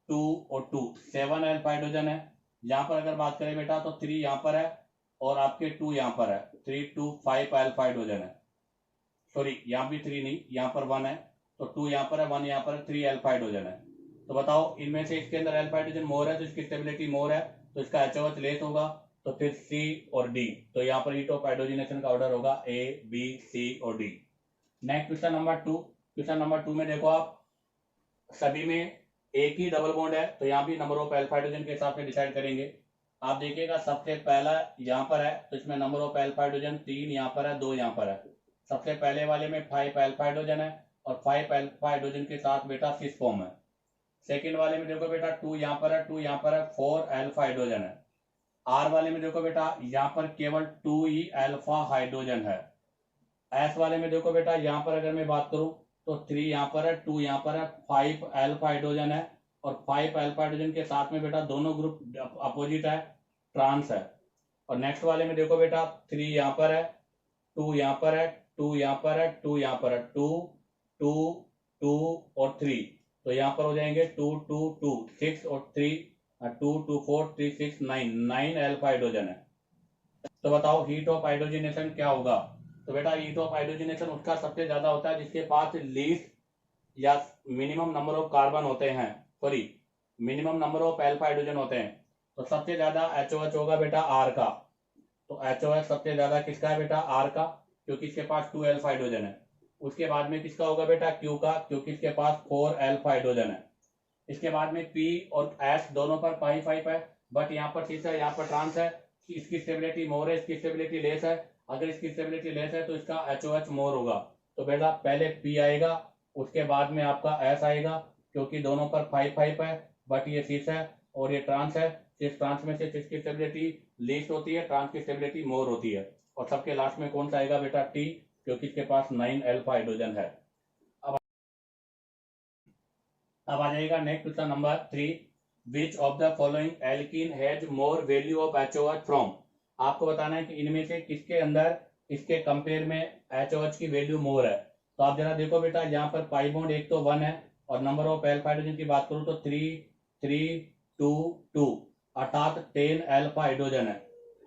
2 और 2 7 एल्फा हाइड्रोजन है। यहाँ पर अगर बात करें बेटा तो 3 यहाँ पर है और आपके 2 यहाँ पर है, 3 2 5 एल्फा हाइड्रोजन है। सॉरी, यहाँ भी 3 नहीं, यहाँ पर 1 है, तो 2 यहाँ पर है, 1 यहाँ पर है, 3 एल्फा हाइड्रोजन है। तो बताओ इनमें से इसके अंदर एल्फा हाइड्रोजन मोर है, तो इसकी स्टेबिलिटी मोर है, तो इसका HOH लेस होगा, तो फिर C और D। तो यहाँ पर हीट ऑफ हाइड्रोजनेशन का ऑर्डर होगा A B C और D। Next question number 2। Question number 2 में देखो आप, सभी में एक ही डबल बॉन्ड है, तो यहाँ भी नंबर ऑफ एल्फा हाइड्रोजन के हिसाब से डिसाइड करेंगे। आप देखिएगा सबसे पहला यहाँ पर है, तो इसमें नंबर ऑफ एल्फा हाइड्रोजन 3 यहाँ पर है, 2 यहाँ पर है। सबसे पहले वाले में 5 एल्फा हाइड्रोजन है और 5 एल्फा हाइड्रोजन के साथ बेटा सिस फॉर्म है। सेकेंड वाले में देखो बेटा 2 यहाँ पर है, 2 यहाँ पर है, 4 एल्फा हाइड्रोजन है। आर वाले में देखो बेटा यहाँ पर केवल 2 ही एल्फा हाइड्रोजन है। एस वाले में देखो बेटा, यहाँ पर अगर मैं बात करूं तो 3 यहाँ पर है, 2 यहाँ पर है, 5 अल्फा हाइड्रोजन है, और 5 अल्फा हाइड्रोजन के साथ में बेटा दोनों ग्रुप अपोजिट है, ट्रांस है। और नेक्स्ट वाले में देखो बेटा, 3 यहाँ पर है, 2 यहाँ पर है, 2 यहाँ पर है, 2 यहाँ पर है, 2 2 2 और 3, तो यहाँ पर हो जाएंगे 2 2 2 6 और 3 2 2 4 3 6 9 अल्फा हाइड्रोजन है। तो बताओ हीट ऑफ हाइड्रोजनेशन क्या होगा? तो बेटा हीट ऑफ हाइड्रोजनेशन उसका सबसे ज्यादा होता है जिसके पास लीस्ट या मिनिमम नंबर ऑफ कार्बन होते हैं, sorry minimum number of alpha hydrogen होते हैं। तो सबसे ज्यादा HOH होगा बेटा आर का। तो HOH सबसे ज्यादा किसका है बेटा? आर का, क्योंकि इसके पास 2 अल्फा हाइड्रोजन है। उसके बाद में किसका होगा बेटा? क्यू का, क्योंकि इसके पास 4 अल्फा हाइड्रोजन है। इसके बाद में पी और एस दोनों पर पाई 5 है, बट यहाँ पर किस है? यहाँ पर ट्रांस है। इसकी स्टेबिलिटी मोर है, इसकी स्टेबिलिटी लेस है। अगर इसकी स्टेबिलिटी लेस है तो इसका HOH मोर होगा। तो बेटा पहले पी आएगा, उसके बाद में आपका एस आएगा, क्योंकि दोनों पर 5 है, बट ये सिस है और ये ट्रांस है। सिस ट्रांस में से सिस की स्टेबिलिटी लीस्ट होती है, ट्रांस की स्टेबिलिटी मोर होती है। और सबके लास्ट में कौन सा आएगा बेटा? टी, क्योंकि इसके पास 9 अल्फा हाइड्रोजन है। अब आ जाएगा next question number 3, which of the following alkene has more value of HOH from. आपको बताना है कि इनमें से किसके अंदर इसके कंपेयर में HOH की वैल्यू मोर है। तो आप जरा देखो बेटा, यहाँ पर पाई बॉन्ड एक तो 1 है, और नंबर ऑफ अल्फा हाइड्रोजन की बात करूं तो 3 3 2 2, अर्थात 10 अल्फा हाइड्रोजन है।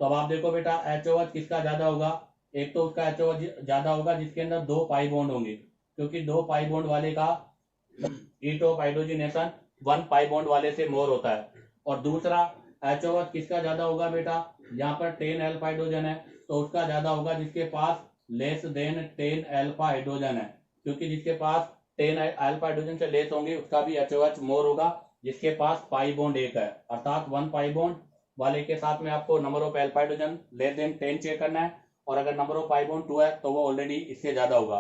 तो अब आप देखो बेटा HOH किसका ज्यादा होगा? एक तो उसका HOH ज्यादा होगा जिसके अंदर 2 पाई बॉन्ड होंगे, क्योंकि 2 पाई बॉन्ड वाले का heat of hydrogenation 1 pi bond वाले से मोर होता है। और दूसरा HOH किसका ज्यादा होगा बेटा? यहाँ पर 10 अल्फा हाइड्रोजन है, तो उसका ज्यादा होगा जिसके पास लेस देन 10 अल्फा हाइड्रोजन है, क्योंकि जिसके पास 10 अल्फा हाइड्रोजन से लेस होंगे उसका भी HOH मोर होगा जिसके पास पाई बॉन्ड 1 है। अर्थात 1 पाई बॉन्ड वाले के साथ में आपको number of alpha hydrogen less than 10 check करना है, और अगर नंबर ऑफ पाई बॉन्ड 2 है तो वो ऑलरेडी इससे ज्यादा होगा।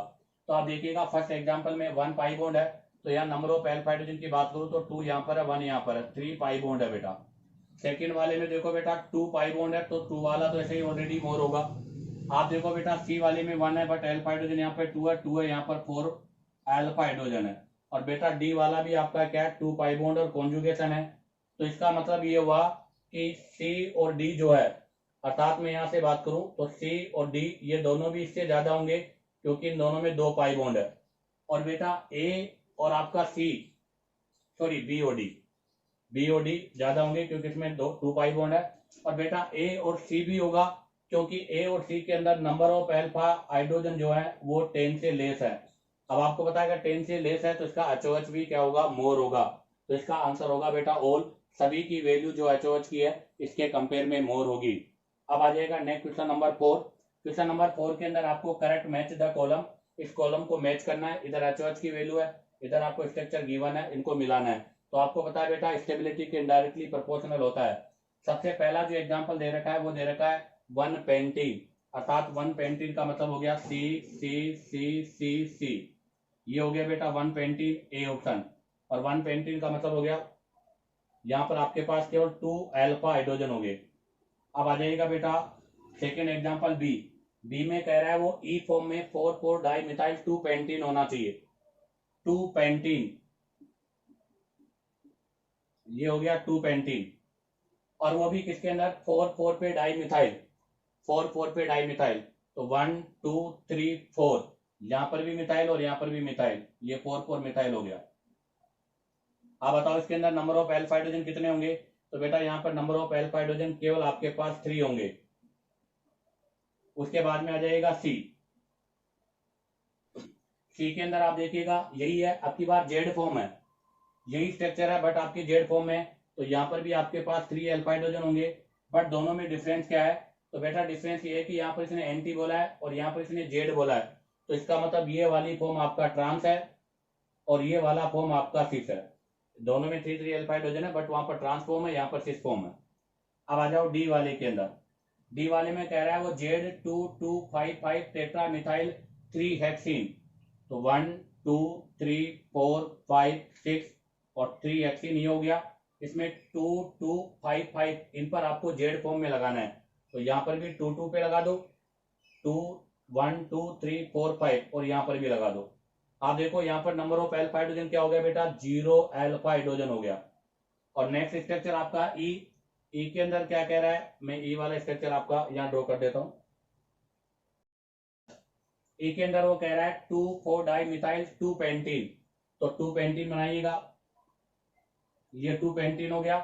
तो आप देखिएगा फर्स्ट एग्जाम्पल में 1 पाई बॉन्ड है, तो यहाँ नंबर ऑफ अल्फा हाइड्रोजन की बात करूं तो 2 यहाँ पर है, 1 यहाँ पर है, 3 पाई बॉन्ड है बेटा। सेकंड वाले में देखो बेटा 2 पाई बॉन्ड है, तो 2 वाला तो ऐसे ही ऑलरेडी मोर होगा। आप देखो बेटा सी वाले में 1 है, बट अल्फा हाइड्रोजन यहाँ पे 2 है, 2 है यहाँ पर 4 अल्फा हाइड्रोजन है। और बेटा डी वाला भी आपका क्या है? 2 पाई बॉन्ड और कॉन्जुगेशन है। तो इसका मतलब ये हुआ कि सी और डी जो है, अर्थात मैं यहाँ से बात करूं तो सी और डी ये दोनों भी इससे ज्यादा होंगे, क्योंकि इन दोनों में 2 पाई बॉन्ड है। और बेटा ए और आपका सी, सॉरी बी और डी ज्यादा होंगे, क्योंकि इसमें 2 पाई बॉन्ड है। और बेटा ए और सी भी होगा, क्योंकि ए और सी के अंदर नंबर ऑफ अल्फा हाइड्रोजन जो है वो 10 से लेस है। अब आपको पता है अगर 10 से लेस है तो इसका HOH भी क्या होगा? मोर होगा। तो इसका आंसर होगा बेटा ऑल, सभी की वैल्यू जो HOH की है इसके कंपेयर में मोर होगी। अब आ जाएगा next question number 4। Question number 4 के अंदर आपको करेक्ट मैच द कॉलम, इस कॉलम को मैच करना है। इधर HOH की वैल्यू है, इधर आपको स्ट्रक्चर गिवन है, इनको मिलाना है। तो आपको पता है बेटा स्टेबिलिटी के इनडायरेक्टली प्रोपोर्शनल होता है। सबसे पहला जो एग्जांपल दे रखा है वो दे रखा है 1 पेंटीन, अर्थात 1 पेंटीन का मतलब हो गया सी सी सी सी सी, ये हो गया बेटा 1 पेंटीन ए ऑप्शन। और 1 पेंटीन का मतलब हो गया यहाँ पर आपके पास केवल 2 अल्फा हाइड्रोजन हो गए। अब आ जाएगा बेटा सेकेंड एग्जाम्पल बी। बी में कह रहा है वो ई फॉर्म में 4,4 डाई मिथाइल 2 पेंटीन होना चाहिए, 2 पेंटीन, ये हो गया 2 पेंटीन। और वो भी किसके अंदर? 4,4 पे डाई मिथाइल, 4,4 पे डाई मिथाइल। तो 1 2 3 4, यहां पर भी मिथाइल और यहां पर भी मिथाइल, ये 4,4 मिथाइल हो गया। आप बताओ इसके अंदर नंबर ऑफ अल्फा हाइड्रोजन कितने होंगे? तो बेटा यहाँ पर नंबर ऑफ अल्फा हाइड्रोजन केवल आपके पास 3 होंगे। उसके बाद में आ जाएगा सी। सी के अंदर आप देखिएगा यही है, आपकी बार जेड फॉर्म है, यही स्ट्रक्चर है, बट आपकी जेड फॉर्म है। तो यहाँ पर भी आपके पास 3 अल्फा हाइड्रोजन होंगे, बट दोनों में डिफरेंस क्या है? तो बेटा डिफरेंस ये है कि यहाँ पर इसने एंटी बोला है और यहाँ पर इसने जेड बोला है। तो इसका मतलब ये वाली फॉर्म आपका ट्रांस है और ये वाला फॉर्म आपका सिस है। दोनों में 3 अल्फा हाइड्रोजन है, बट वहां पर ट्रांस फॉर्म है, यहाँ पर सिस फॉर्म है। अब आ जाओ डी वाले के अंदर। डी वाले में कह रहा है वो जेड 2 2 5 5 टेट्रा मिथाइल 3 हेक्सीन। तो 1 2 3 4 5 6 और 3 हेक्सीन ये हो गया। इसमें 2 2 5 5 इन पर आपको जेड फॉर्म में लगाना है। तो यहाँ पर भी 2 2 पे लगा दो, 2 1 2 3 4 5 और यहाँ पर भी लगा दो। आप देखो यहाँ पर नंबर ऑफ अल्फा हाइड्रोजन क्या हो गया बेटा, 0 अल्फा हाइड्रोजन हो गया। और नेक्स्ट स्ट्रक्चर आपका ई के अंदर क्या कह रहा है, मैं ई वाला स्ट्रक्चर आपका यहाँ ड्रॉ कर देता हूँ। ई के अंदर वो कह रहा है 2,4 डाई मिथाइल 2 पेंटीन, तो 2 पेंटीन बनाइएगा, ये 2 पेंटीन हो गया।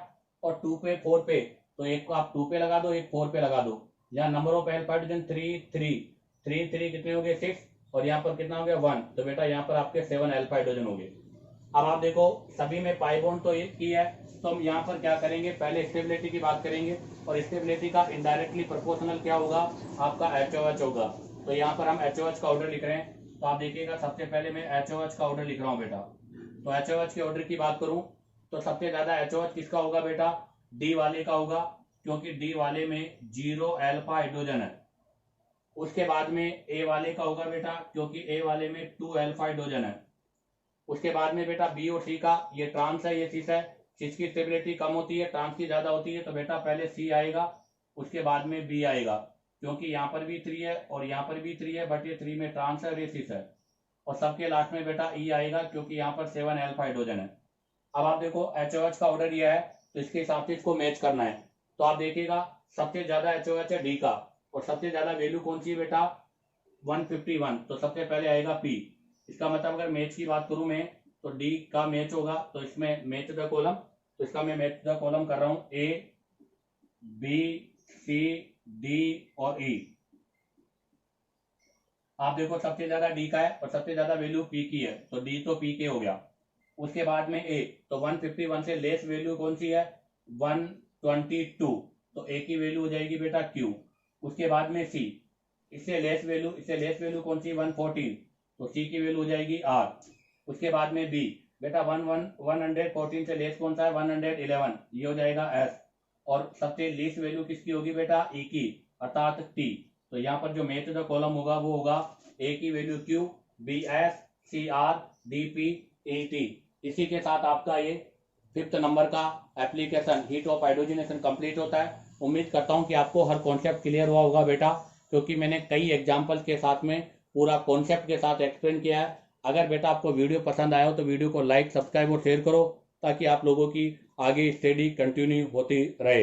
और 2 पे 4 पे, तो एक को आप 2 पे लगा दो, एक 4 पे लगा दो। यहाँ नंबर ऑफ अल्फा हाइड्रोजन 3 कितने हो गए 6, और यहाँ पर कितना हो गया 1, तो बेटा यहाँ पर आपके 7 अल्फा हाइड्रोजन हो गए। अब आप देखो सभी में पाई बॉन्ड तो एक ही है, तो हम यहाँ पर क्या करेंगे, पहले स्टेबिलिटी की बात करेंगे, और स्टेबिलिटी का इनडायरेक्टली प्रोपोर्शनल क्या होगा, आपका HOH होगा। तो यहाँ पर हम HOH का ऑर्डर लिख रहे हैं, तो आप देखिएगा सबसे पहले मैं HOH का ऑर्डर लिख रहा हूँ बेटा। तो HOH के ऑर्डर की बात करूँ तो सबसे ज्यादा HOH किसका होगा बेटा, डी वाले का होगा, क्योंकि डी वाले में 0 अल्फा हाइड्रोजन है। उसके बाद में ए वाले का होगा बेटा, क्योंकि ए वाले में 2 अल्फा हाइड्रोजन है। उसके बाद में बेटा बी और सी का, ये ट्रांस है ये सिस है, सिस की स्टेबिलिटी कम होती है, ट्रांस की ज्यादा होती है, तो बेटा पहले सी आएगा, उसके बाद में बी आएगा, क्योंकि यहाँ पर भी 3 है और यहाँ पर भी 3 है, बट ये 3 में ट्रांस है और ये सिस है। और सबके लास्ट में बेटा ई आएगा, क्योंकि यहाँ पर 7 अल्फा हाइड्रोजन है। अब आप देखो HOH का ऑर्डर ये है, तो इसके हिसाब से इसको मैच करना है। तो आप देखिएगा सबसे ज्यादा HOH है डी का, और सबसे ज्यादा वैल्यू कौन सी है बेटा 151, तो सबसे पहले आएगा पी। इसका मतलब अगर मैच की बात करूं मैं, तो डी का मैच होगा, तो इसमें मैच द कॉलम, तो इसका मैं मैच द कॉलम कर रहा हूं, ए बी सी डी और ई। आप देखो सबसे ज्यादा डी का है और सबसे ज्यादा वैल्यू पी की है, तो डी तो पी के हो गया। उसके बाद में ए, तो 151 से लेस वैल्यू कौन सी है 122, तो ए की वैल्यू हो जाएगी बेटा क्यू। उसके बाद में सी, इससे लेस वैल्यू कौन सी 114, तो सी की वैल्यू हो जाएगी आर। उसके बाद में बी, बेटा 114 से लेस कौन सा है 111, ये हो जाएगा एस। और सबसे लीस्ट वैल्यू किसकी होगी बेटा ई की, अर्थात टी। तो यहाँ पर जो मैच द कॉलम होगा वो होगा ए की value Q, B S, C R, D P, A T. इसी के साथ आपका ये 5th नंबर का application heat of hydrogenation complete होता है। उम्मीद करता हूँ कि आपको हर कॉन्सेप्ट क्लियर हुआ होगा बेटा, क्योंकि मैंने कई एग्जाम्पल के साथ में पूरा कॉन्सेप्ट के साथ एक्सप्लेन किया है। अगर बेटा आपको वीडियो पसंद आया हो तो वीडियो को लाइक, सब्सक्राइब और शेयर करो, ताकि आप लोगों की आगे स्टडी कंटिन्यू होती रहे।